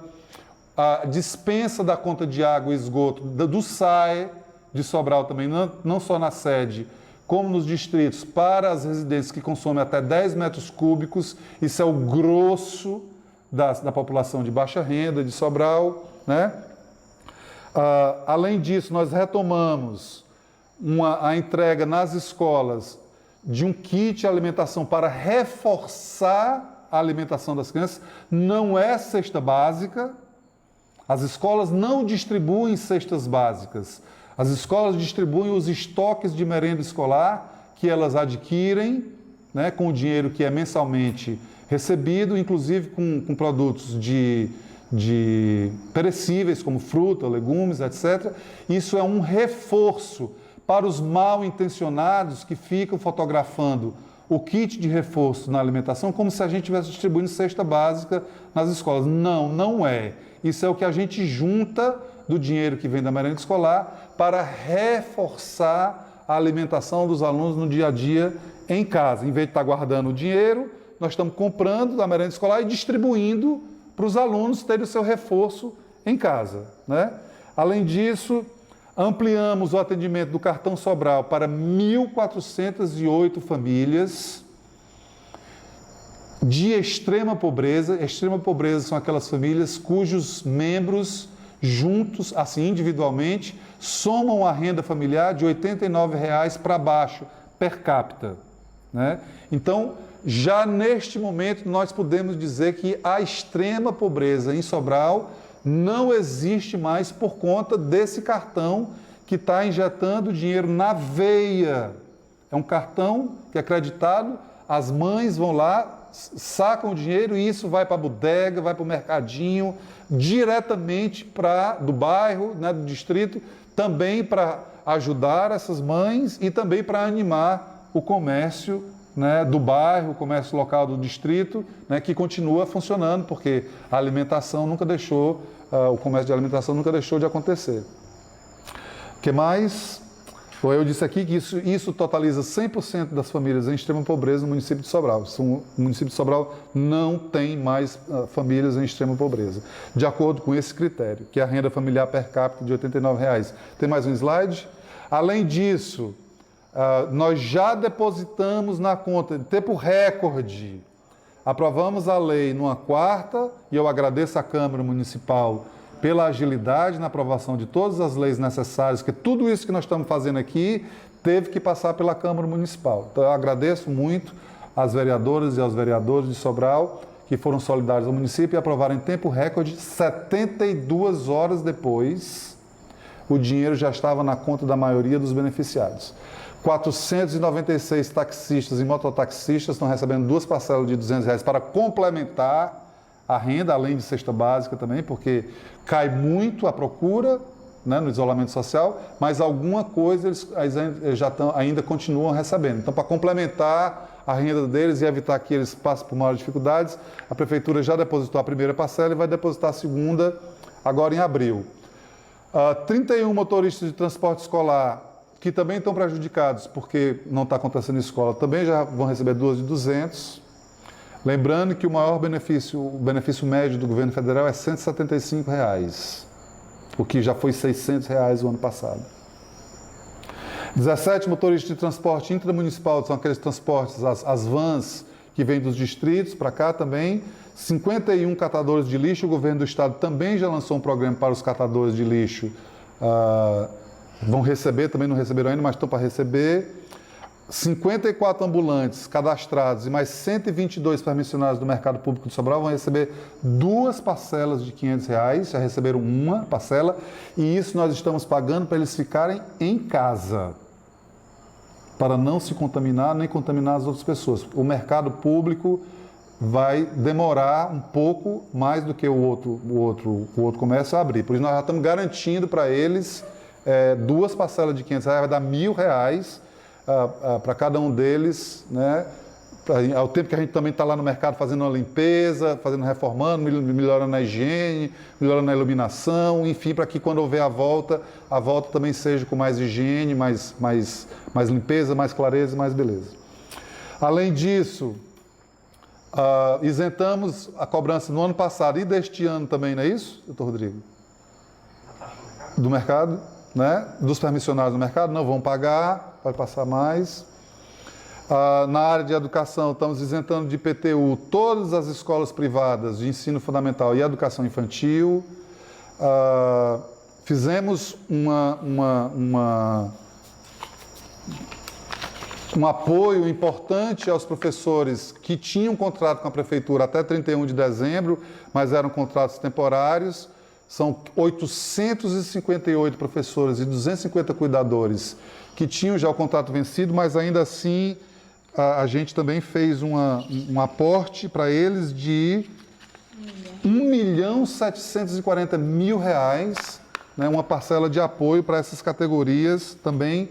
a dispensa da conta de água e esgoto do SAE de Sobral também, não só na sede, como nos distritos, para as residências que consomem até 10 metros cúbicos. Isso é o grosso da população de baixa renda de Sobral, né? Além disso, nós retomamos a entrega nas escolas de um kit alimentação para reforçar a alimentação das crianças. Não é cesta básica, as escolas não distribuem cestas básicas. As escolas distribuem os estoques de merenda escolar que elas adquirem, né, com o dinheiro que é mensalmente recebido, inclusive com produtos de perecíveis, como fruta, legumes, etc. Isso é um reforço para os mal intencionados que ficam fotografando o kit de reforço na alimentação como se a gente estivesse distribuindo cesta básica nas escolas. Não, não é. Isso é o que a gente junta do dinheiro que vem da merenda escolar para reforçar a alimentação dos alunos no dia a dia em casa. Em vez de estar guardando o dinheiro, nós estamos comprando da merenda escolar e distribuindo para os alunos terem o seu reforço em casa, né? Além disso, ampliamos o atendimento do Cartão Sobral para 1.408 famílias de extrema pobreza. Extrema pobreza são aquelas famílias cujos membros, juntos, assim individualmente, somam a renda familiar de R$ 89,00 para baixo, per capita, né? Então, já neste momento, nós podemos dizer que a extrema pobreza em Sobral não existe mais por conta desse cartão que está injetando dinheiro na veia. É um cartão que é creditado, as mães vão lá, sacam o dinheiro e isso vai para a bodega, vai para o mercadinho, diretamente do bairro, né, do distrito, também para ajudar essas mães e também para animar o comércio, né, do bairro, o comércio local do distrito, né, que continua funcionando, porque a alimentação nunca deixou, o comércio de alimentação nunca deixou de acontecer. O que mais? Eu disse aqui que isso totaliza 100% das famílias em extrema pobreza no município de Sobral. O município de Sobral não tem mais famílias em extrema pobreza, de acordo com esse critério, que é a renda familiar per capita de R$ 89,00. Tem mais um slide? Além disso, nós já depositamos na conta, em tempo recorde, aprovamos a lei numa quarta, e eu agradeço à Câmara Municipal pela agilidade na aprovação de todas as leis necessárias, que tudo isso que nós estamos fazendo aqui teve que passar pela Câmara Municipal. Então eu agradeço muito às vereadoras e aos vereadores de Sobral, que foram solidários ao município e aprovaram em tempo recorde, 72 horas depois, o dinheiro já estava na conta da maioria dos beneficiários. 496 taxistas e mototaxistas estão recebendo 2 parcelas de R$ 200 para complementar a renda, além de cesta básica também, porque cai muito a procura, né, no isolamento social, mas alguma coisa eles ainda continuam recebendo. Então, para complementar a renda deles e evitar que eles passem por maiores dificuldades, a Prefeitura já depositou a primeira parcela e vai depositar a segunda agora em abril. 31 motoristas de transporte escolar que também estão prejudicados porque não está acontecendo em escola, também já vão receber 2 de 200. Lembrando que o maior benefício, o benefício médio do governo federal é R$ 175,00, o que já foi R$ 600,00 o ano passado. 17 motoristas de transporte intramunicipal, são aqueles transportes, as vans que vêm dos distritos para cá também. 51 catadores de lixo, o governo do estado também já lançou um programa para os catadores de lixo. Vão receber, também não receberam ainda, mas estão para receber. 54 ambulantes cadastrados e mais 122 permissionários do mercado público de Sobral vão receber 2 parcelas de R$ 500, já receberam uma parcela, e isso nós estamos pagando para eles ficarem em casa, para não se contaminar nem contaminar as outras pessoas. O mercado público vai demorar um pouco mais do que o outro comércio a abrir, por isso nós já estamos garantindo para eles 2 parcelas de R$ 500, vai dar R$ 1.000, para cada um deles, né? Ao tempo que a gente também está lá no mercado fazendo uma limpeza, reformando, melhorando a higiene, melhorando a iluminação, enfim, para que quando houver a volta também seja com mais higiene, mais limpeza, mais clareza e mais beleza. Além disso, isentamos a cobrança no ano passado e deste ano também, não é isso, doutor Rodrigo? Do mercado, né? Dos permissionários do mercado, não vão pagar, vai passar mais. Na área de educação, estamos isentando de IPTU todas as escolas privadas de ensino fundamental e educação infantil. Fizemos um apoio importante aos professores que tinham contrato com a Prefeitura até 31 de dezembro, mas eram contratos temporários. São 858 professores e 250 cuidadores que tinham já o contrato vencido, mas ainda assim a gente também fez um aporte para eles de R$ 1.740.000, né, uma parcela de apoio para essas categorias também,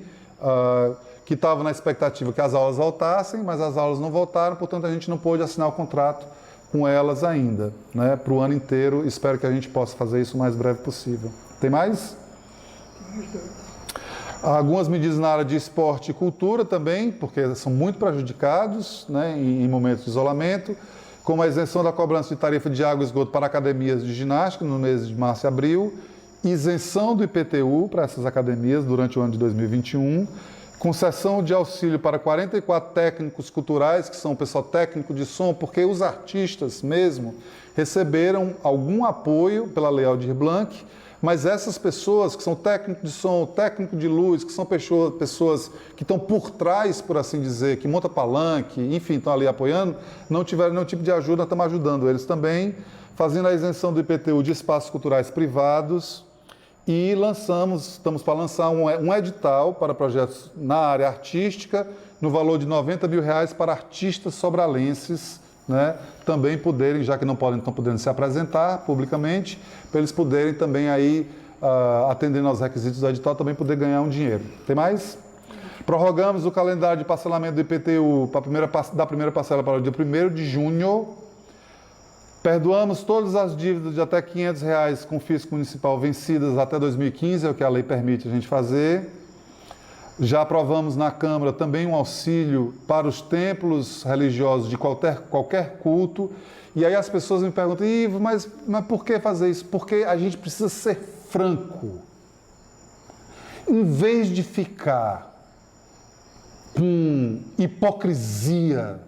que estavam na expectativa que as aulas voltassem, mas as aulas não voltaram, portanto a gente não pôde assinar o contrato com elas ainda, né, para o ano inteiro. Espero que a gente possa fazer isso o mais breve possível. Tem mais? Algumas medidas na área de esporte e cultura também, porque são muito prejudicados, né, em momentos de isolamento, como a isenção da cobrança de tarifa de água e esgoto para academias de ginástica no mês de março e abril, isenção do IPTU para essas academias durante o ano de 2021, concessão de auxílio para 44 técnicos culturais, que são o pessoal técnico de som, porque os artistas mesmo receberam algum apoio pela Lei Aldir Blanc, mas essas pessoas que são técnico de som, técnico de luz, que são pessoas que estão por trás, por assim dizer, que montam palanque, enfim, estão ali apoiando, não tiveram nenhum tipo de ajuda, estamos ajudando eles também, fazendo a isenção do IPTU de espaços culturais privados. E estamos para lançar um edital para projetos na área artística, no valor de R$ 90.000 para artistas sobralenses, né, também poderem, já que não estão podendo se apresentar publicamente, para eles poderem também aí, atendendo aos requisitos do edital, também poder ganhar um dinheiro. Tem mais? Prorrogamos o calendário de parcelamento do IPTU da primeira parcela para o dia 1º de junho. Perdoamos todas as dívidas de até R$ 500 com fisco municipal vencidas até 2015, é o que a lei permite a gente fazer. Já aprovamos na Câmara também um auxílio para os templos religiosos de qualquer culto. E aí as pessoas me perguntam, Ivo, mas por que fazer isso? Porque a gente precisa ser franco. Em vez de ficar com hipocrisia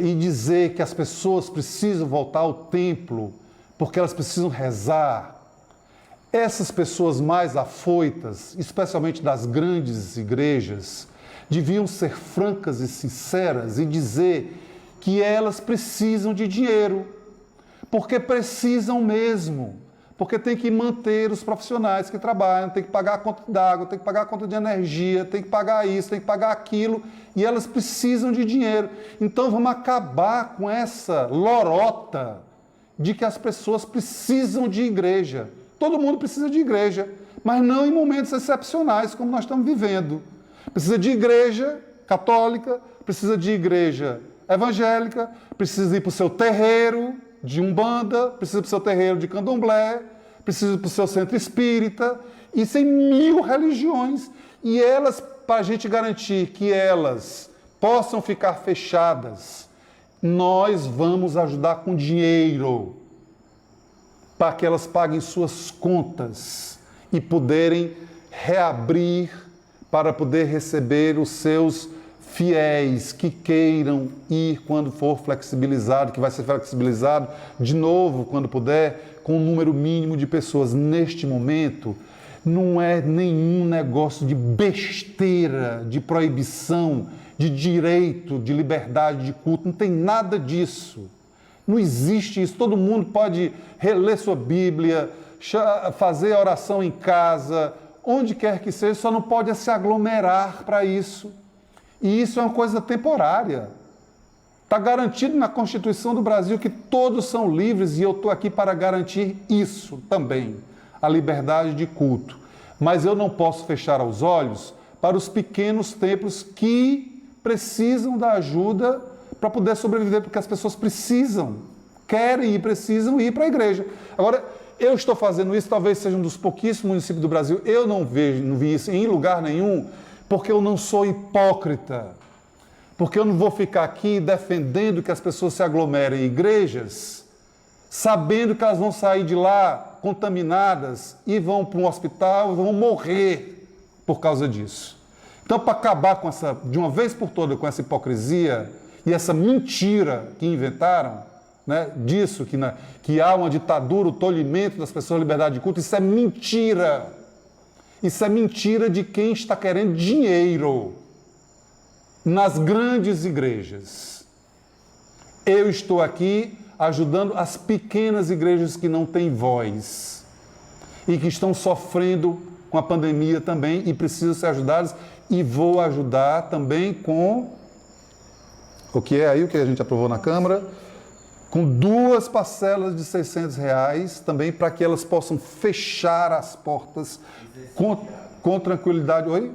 e dizer que as pessoas precisam voltar ao templo porque elas precisam rezar, essas pessoas mais afoitas, especialmente das grandes igrejas, deviam ser francas e sinceras e dizer que elas precisam de dinheiro, porque precisam mesmo, porque tem que manter os profissionais que trabalham, tem que pagar a conta d'água, tem que pagar a conta de energia, tem que pagar isso, tem que pagar aquilo, e elas precisam de dinheiro. Então vamos acabar com essa lorota de que as pessoas precisam de igreja. Todo mundo precisa de igreja, mas não em momentos excepcionais como nós estamos vivendo. Precisa de igreja católica, precisa de igreja evangélica, precisa ir para o seu terreiro de Umbanda, precisa ir para o seu terreiro de Candomblé, precisa ir para o seu centro espírita, isso em 1000 religiões. E elas, para a gente garantir que elas possam ficar fechadas, nós vamos ajudar com dinheiro, para que elas paguem suas contas e poderem reabrir para poder receber os seus fiéis que queiram ir quando for flexibilizado, que vai ser flexibilizado de novo quando puder, com um número mínimo de pessoas. Neste momento, não é nenhum negócio de besteira, de proibição, de direito, de liberdade de culto, não tem nada disso. Não existe isso. Todo mundo pode reler sua Bíblia, fazer oração em casa, onde quer que seja, só não pode se aglomerar para isso. E isso é uma coisa temporária. Está garantido na Constituição do Brasil que todos são livres e eu estou aqui para garantir isso também, a liberdade de culto. Mas eu não posso fechar os olhos para os pequenos templos que precisam da ajuda para poder sobreviver, porque as pessoas querem e precisam ir para a igreja. Agora, eu estou fazendo isso, talvez seja um dos pouquíssimos municípios do Brasil, eu não vi isso em lugar nenhum, porque eu não sou hipócrita, porque eu não vou ficar aqui defendendo que as pessoas se aglomerem em igrejas, sabendo que elas vão sair de lá contaminadas e vão para um hospital e vão morrer por causa disso. Então, para acabar de uma vez por todas com essa hipocrisia e essa mentira que inventaram, né, disso, que há uma ditadura, o tolhimento das pessoas, liberdade de culto, isso é mentira. Isso é mentira de quem está querendo dinheiro nas grandes igrejas. Eu estou aqui ajudando as pequenas igrejas que não têm voz e que estão sofrendo com a pandemia também e precisam ser ajudadas, e vou ajudar também com o que é aí, o que a gente aprovou na Câmara, com 2 parcelas de R$600 também, para que elas possam fechar as portas com tranquilidade. Oi?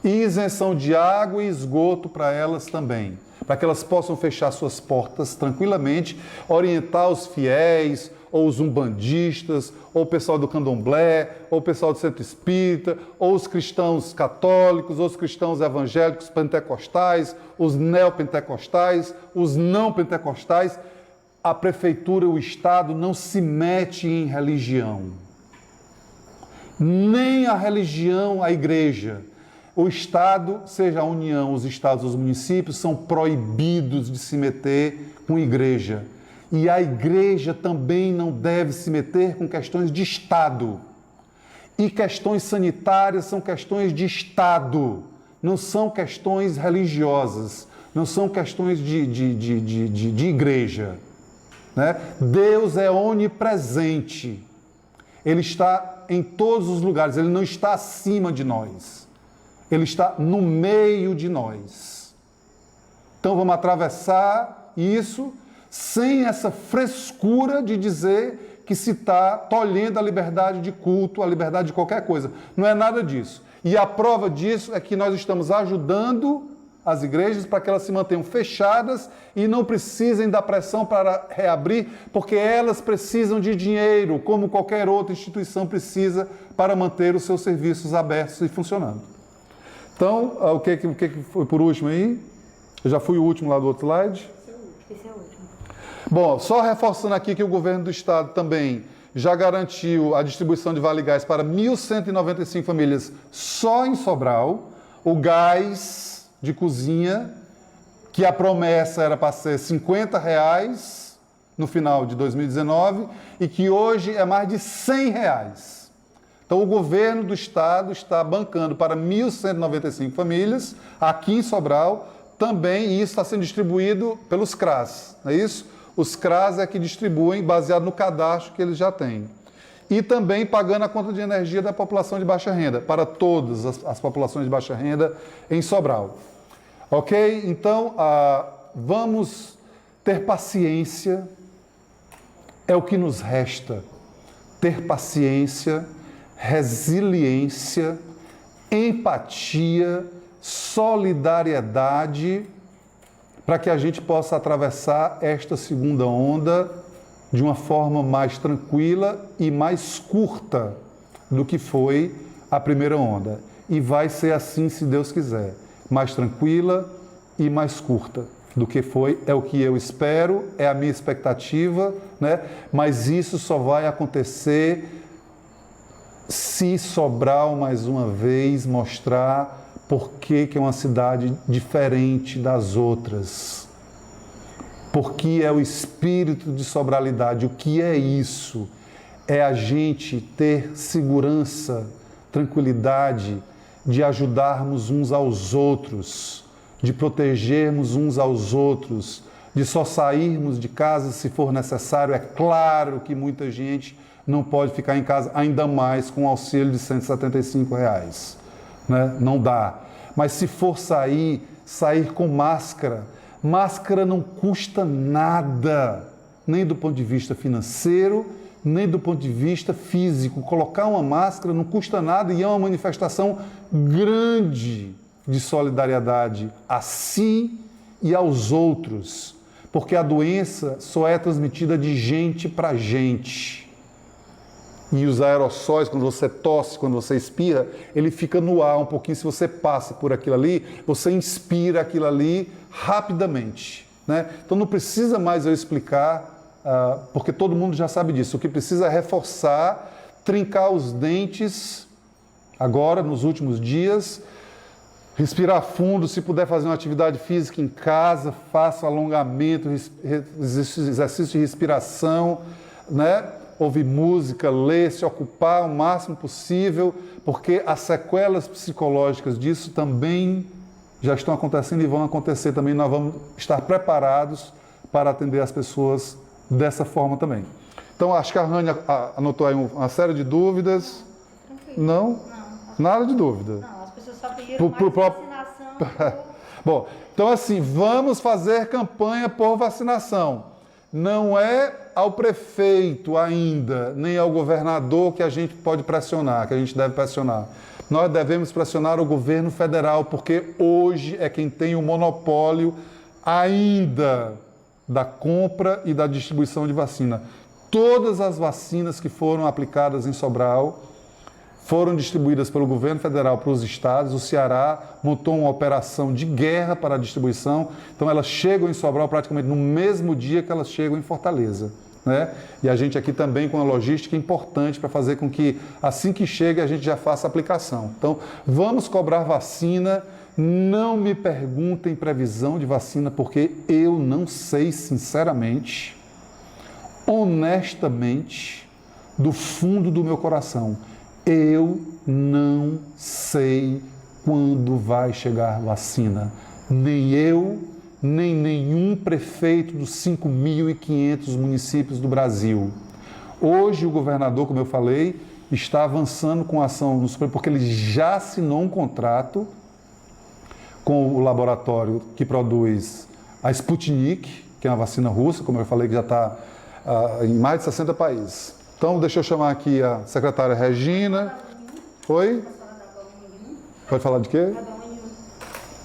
E isenção de água e esgoto para elas também, para que elas possam fechar suas portas tranquilamente, orientar os fiéis, ou os umbandistas, ou o pessoal do candomblé, ou o pessoal do centro espírita, ou os cristãos católicos, ou os cristãos evangélicos pentecostais, os neopentecostais, os não pentecostais. A prefeitura, o Estado não se mete em religião. Nem a religião, a igreja. O Estado, seja a União, os estados, os municípios, são proibidos de se meter com igreja. E a igreja também não deve se meter com questões de Estado. E questões sanitárias são questões de Estado, não são questões religiosas, não são questões de igreja. Né? Deus é onipresente. Ele está em todos os lugares, Ele não está acima de nós. Ele está no meio de nós. Então vamos atravessar isso sem essa frescura de dizer que se está tolhendo a liberdade de culto, a liberdade de qualquer coisa. Não é nada disso. E a prova disso é que nós estamos ajudando as igrejas para que elas se mantenham fechadas e não precisem da pressão para reabrir, porque elas precisam de dinheiro, como qualquer outra instituição precisa para manter os seus serviços abertos e funcionando. Então, o que foi por último aí? Eu já fui o último lá do outro slide. Esse é o último. Bom, só reforçando aqui que o governo do estado também já garantiu a distribuição de Vale Gás para 1.195 famílias só em Sobral. O gás de cozinha, que a promessa era para ser R$50 no final de 2019 e que hoje é mais de R$100. Então, o governo do estado está bancando para 1.195 famílias aqui em Sobral também, e isso está sendo distribuído pelos CRAS, não é isso? Os CRAS é que distribuem baseado no cadastro que eles já têm. E também pagando a conta de energia da população de baixa renda, para todas as populações de baixa renda em Sobral. Ok? Então, vamos ter paciência, é o que nos resta. Ter paciência, resiliência, empatia, solidariedade, para que a gente possa atravessar esta segunda onda de uma forma mais tranquila e mais curta do que foi a primeira onda. E vai ser assim, se Deus quiser. Mais tranquila e mais curta do que foi, é o que eu espero, é a minha expectativa, né? Mas isso só vai acontecer se Sobral, mais uma vez, mostrar por que é uma cidade diferente das outras. Porque é o espírito de sobralidade. O que é isso? É a gente ter segurança, tranquilidade, de ajudarmos uns aos outros, de protegermos uns aos outros, de só sairmos de casa se for necessário. É claro que muita gente não pode ficar em casa, ainda mais com o auxílio de R$175. Né? Não dá. Mas se for sair com máscara. Máscara não custa nada, nem do ponto de vista financeiro, nem do ponto de vista físico. Colocar uma máscara não custa nada e é uma manifestação grande de solidariedade a si e aos outros, porque a doença só é transmitida de gente para gente. E os aerossóis, quando você tosse, quando você espirra, ele fica no ar um pouquinho. Se você passa por aquilo ali, você inspira aquilo ali rapidamente. Né? Então não precisa mais eu explicar, porque todo mundo já sabe disso. O que precisa é reforçar, trincar os dentes, agora, nos últimos dias, respirar fundo, se puder fazer uma atividade física em casa, faça alongamento, exercício de respiração, né? Ouvir música, ler, se ocupar o máximo possível, porque as sequelas psicológicas disso também já estão acontecendo e vão acontecer também. Nós vamos estar preparados para atender as pessoas dessa forma também. Então, acho que a Rania anotou aí uma série de dúvidas. Tranquilo. Não? Nada de dúvida. Não, as pessoas só pediram mais vacinação. Bom, então assim, vamos fazer campanha por vacinação. Não é ao prefeito ainda, nem ao governador que a gente pode pressionar, que a gente deve pressionar. Nós devemos pressionar o governo federal, porque hoje é quem tem o monopólio ainda da compra e da distribuição de vacina. Todas as vacinas que foram aplicadas em Sobral foram distribuídas pelo governo federal para os estados. O Ceará montou uma operação de guerra para a distribuição, então elas chegam em Sobral praticamente no mesmo dia que elas chegam em Fortaleza. Né? E a gente aqui também com a logística importante para fazer com que assim que chega a gente já faça a aplicação. Então vamos cobrar vacina, não me perguntem previsão de vacina, porque eu não sei sinceramente, honestamente, do fundo do meu coração. Eu não sei quando vai chegar vacina. Nem eu, nem nenhum prefeito dos 5.500 municípios do Brasil. Hoje o governador, como eu falei, está avançando com a ação no Supremo, porque ele já assinou um contrato com o laboratório que produz a Sputnik, que é uma vacina russa, como eu falei, que já está em mais de 60 países. Então, deixa eu chamar aqui a secretária Regina. Oi? Pode falar de quê?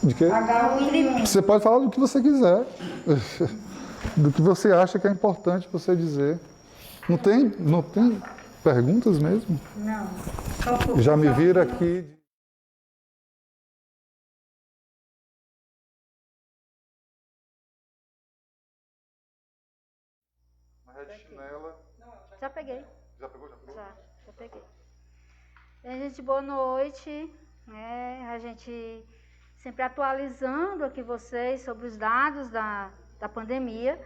De quê? H1N1. Você pode falar do que você quiser. Do que você acha que é importante você dizer. Não tem perguntas mesmo? Não. Já me vira aqui. Já peguei. Já pegou? Já pegou? Já peguei. Bem, gente, boa noite. A gente sempre atualizando aqui vocês sobre os dados da pandemia.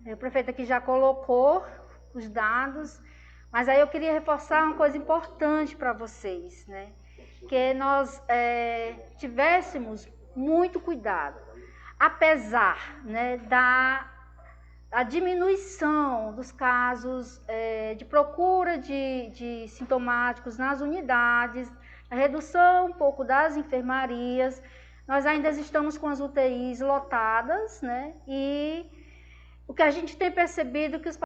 O prefeito aqui já colocou os dados, mas aí eu queria reforçar uma coisa importante para vocês, né? Que nós tivéssemos muito cuidado, apesar, né, a diminuição dos casos de procura de sintomáticos nas unidades, a redução um pouco das enfermarias, nós ainda estamos com as UTIs lotadas, né? E o que a gente tem percebido é que os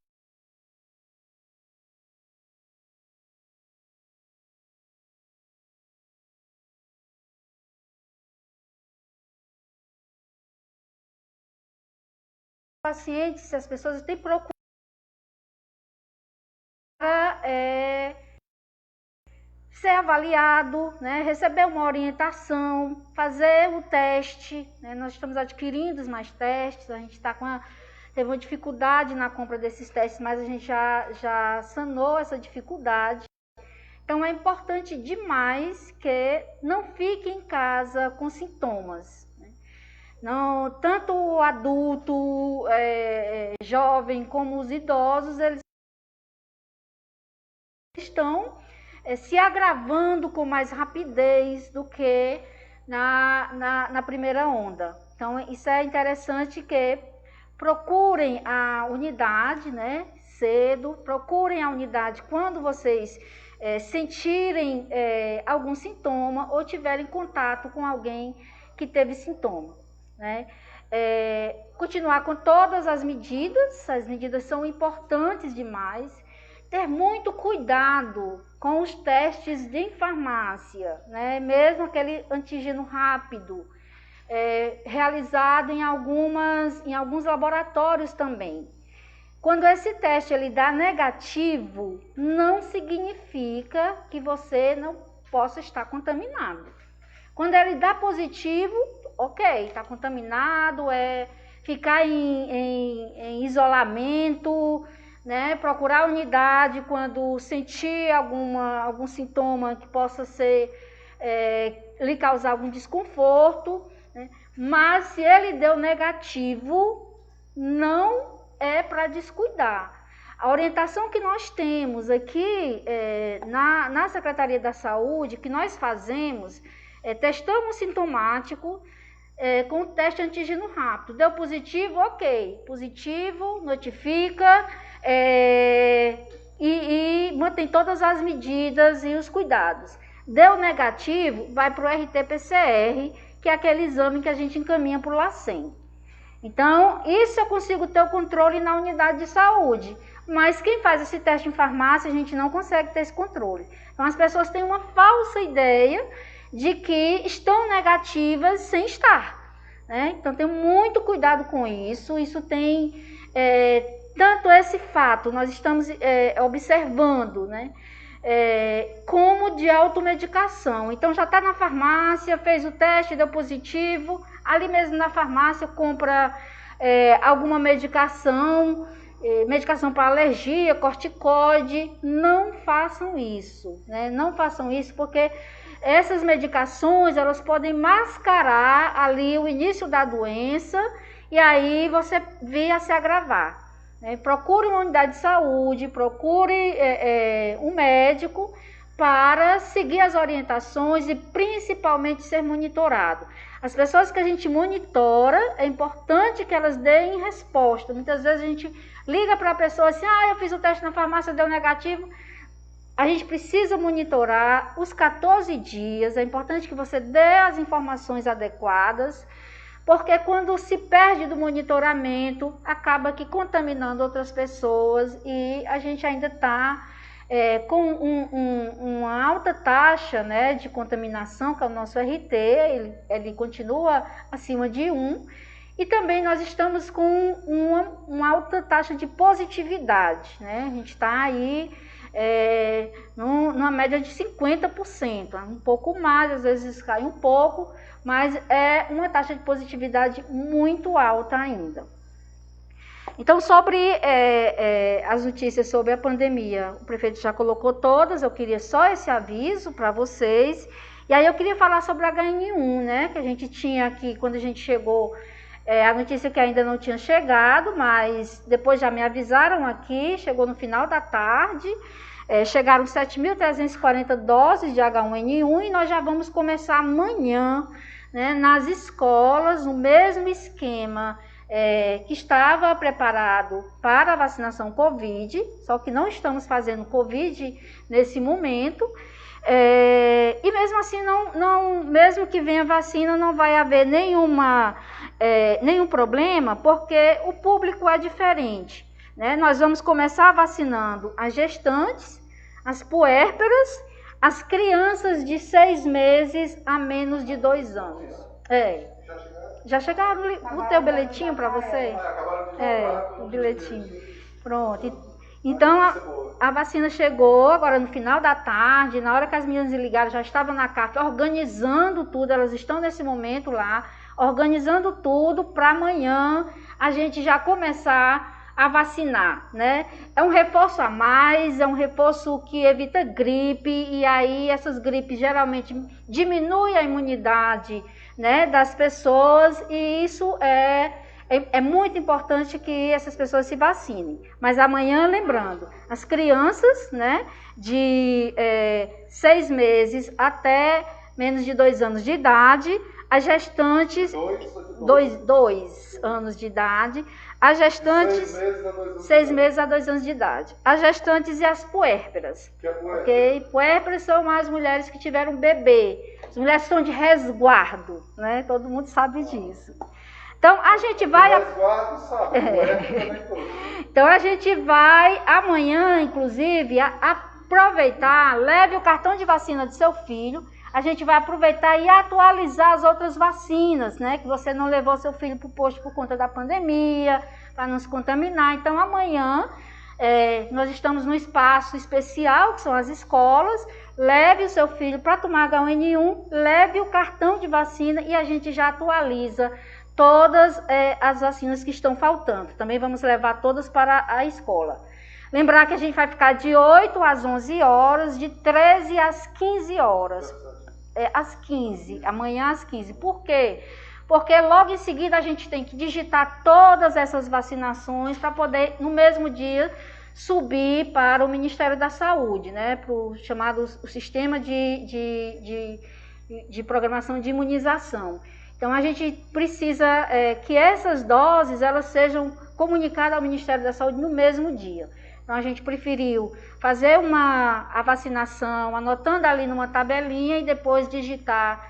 pacientes, as pessoas têm procurado ser avaliado, né, receber uma orientação, fazer o teste, né, nós estamos adquirindo mais testes, a gente teve uma dificuldade na compra desses testes, mas a gente já sanou essa dificuldade. Então é importante demais que não fique em casa com sintomas. Não, tanto o adulto, jovem, como os idosos, eles estão se agravando com mais rapidez do que na primeira onda. Então, isso é interessante que procurem a unidade, né, cedo, procurem a unidade quando vocês sentirem algum sintoma ou tiverem contato com alguém que teve sintoma, né? Continuar com todas as medidas são importantes demais, ter muito cuidado com os testes de farmácia, né? Mesmo aquele antígeno rápido, realizado em alguns laboratórios também. Quando esse teste ele dá negativo, não significa que você não possa estar contaminado. Quando ele dá positivo, ok, está contaminado, ficar em isolamento, né, procurar a unidade quando sentir algum sintoma que possa lhe causar algum desconforto, né? Mas se ele deu negativo, não é para descuidar. A orientação que nós temos aqui na Secretaria da Saúde, que nós fazemos, testamos sintomático com o teste antígeno rápido. Deu positivo, ok. Positivo, notifica e mantém todas as medidas e os cuidados. Deu negativo, vai para o RT-PCR, que é aquele exame que a gente encaminha para o LACEN. Então, isso eu consigo ter o controle na unidade de saúde, mas quem faz esse teste em farmácia, a gente não consegue ter esse controle. Então, as pessoas têm uma falsa ideia de que estão negativas sem estar, né? Então, tem muito cuidado com isso. Isso tem tanto esse fato, nós estamos observando, né? Como de automedicação. Então, já está na farmácia, fez o teste, deu positivo, ali mesmo na farmácia compra alguma medicação, medicação para alergia, corticoide. Não façam isso, né? Não façam isso, porque essas medicações, elas podem mascarar ali o início da doença e aí você vir a se agravar. Procure uma unidade de saúde, procure um médico para seguir as orientações e principalmente ser monitorado. As pessoas que a gente monitora, é importante que elas deem resposta. Muitas vezes a gente liga para a pessoa assim, eu fiz o teste na farmácia, deu negativo. A gente precisa monitorar os 14 dias, é importante que você dê as informações adequadas, porque quando se perde do monitoramento, acaba que contaminando outras pessoas e a gente ainda está com uma alta taxa, né, de contaminação, que é o nosso RT, ele continua acima de 1, e também nós estamos com uma alta taxa de positividade, né? A gente está aí numa média de 50%, um pouco mais, às vezes cai um pouco, mas é uma taxa de positividade muito alta ainda. Então, sobre as notícias sobre a pandemia, o prefeito já colocou todas, eu queria só esse aviso para vocês. E aí eu queria falar sobre a HN1, né, que a gente tinha aqui, quando a gente chegou, a notícia que ainda não tinha chegado, mas depois já me avisaram aqui, chegou no final da tarde, chegaram 7.340 doses de H1N1 e nós já vamos começar amanhã, né, nas escolas, no mesmo esquema que estava preparado para a vacinação Covid, só que não estamos fazendo Covid nesse momento, e mesmo assim, mesmo que venha vacina, não vai haver nenhum problema, porque o público é diferente, né? Nós vamos começar vacinando as gestantes, as puérperas, as crianças de 6 meses a menos de 2 anos. Já chegaram o teu bilhetinho para você? O bilhetinho. Pronto. Então, a vacina chegou agora no final da tarde, na hora que as meninas ligaram, já estavam na CAF organizando tudo, elas estão nesse momento lá, organizando tudo para amanhã a gente já começar a vacinar, né? É um reforço a mais, é um reforço que evita gripe, e aí essas gripes geralmente diminuem a imunidade, né, das pessoas, e isso é muito importante que essas pessoas se vacinem. Mas amanhã, lembrando, as crianças, né, de 6 meses até menos de 2 anos de idade, as gestantes, 2 anos de idade, as gestantes, 6 meses a 2 anos de idade, as gestantes e as puérperas, ok? Puérperas são as mulheres que tiveram bebê, as mulheres estão de resguardo, né? Todo mundo sabe disso. Então a gente vai... Então a gente vai amanhã, inclusive, aproveitar, leve o cartão de vacina do seu filho. A gente vai aproveitar e atualizar as outras vacinas, né? Que você não levou seu filho para o posto por conta da pandemia, para não se contaminar. Então, amanhã, nós estamos num espaço especial, que são as escolas. Leve o seu filho para tomar H1N1, leve o cartão de vacina e a gente já atualiza todas as vacinas que estão faltando. Também vamos levar todas para a escola. Lembrar que a gente vai ficar de 8 às 11 horas, de 13 às 15 horas. Às 15, amanhã às 15. Por quê? Porque logo em seguida a gente tem que digitar todas essas vacinações para poder, no mesmo dia, subir para o Ministério da Saúde, né? Para o chamado sistema de programação de imunização. Então a gente precisa que essas doses elas sejam comunicadas ao Ministério da Saúde no mesmo dia. Então a gente preferiu fazer a vacinação, anotando ali numa tabelinha e depois digitar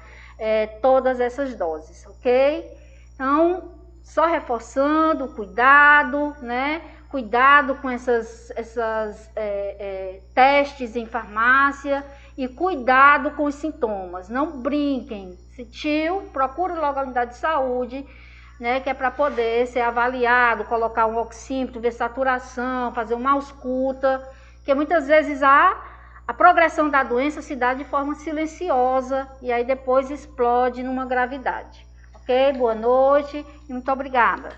todas essas doses, ok? Então, só reforçando o cuidado, né? Cuidado com esses testes em farmácia e cuidado com os sintomas. Não brinquem. Sentiu? Procure logo a unidade de saúde, né, que é para poder ser avaliado, colocar um oxímetro, ver saturação, fazer uma ausculta, porque muitas vezes a progressão da doença se dá de forma silenciosa e aí depois explode numa gravidade. Ok? Boa noite e muito obrigada.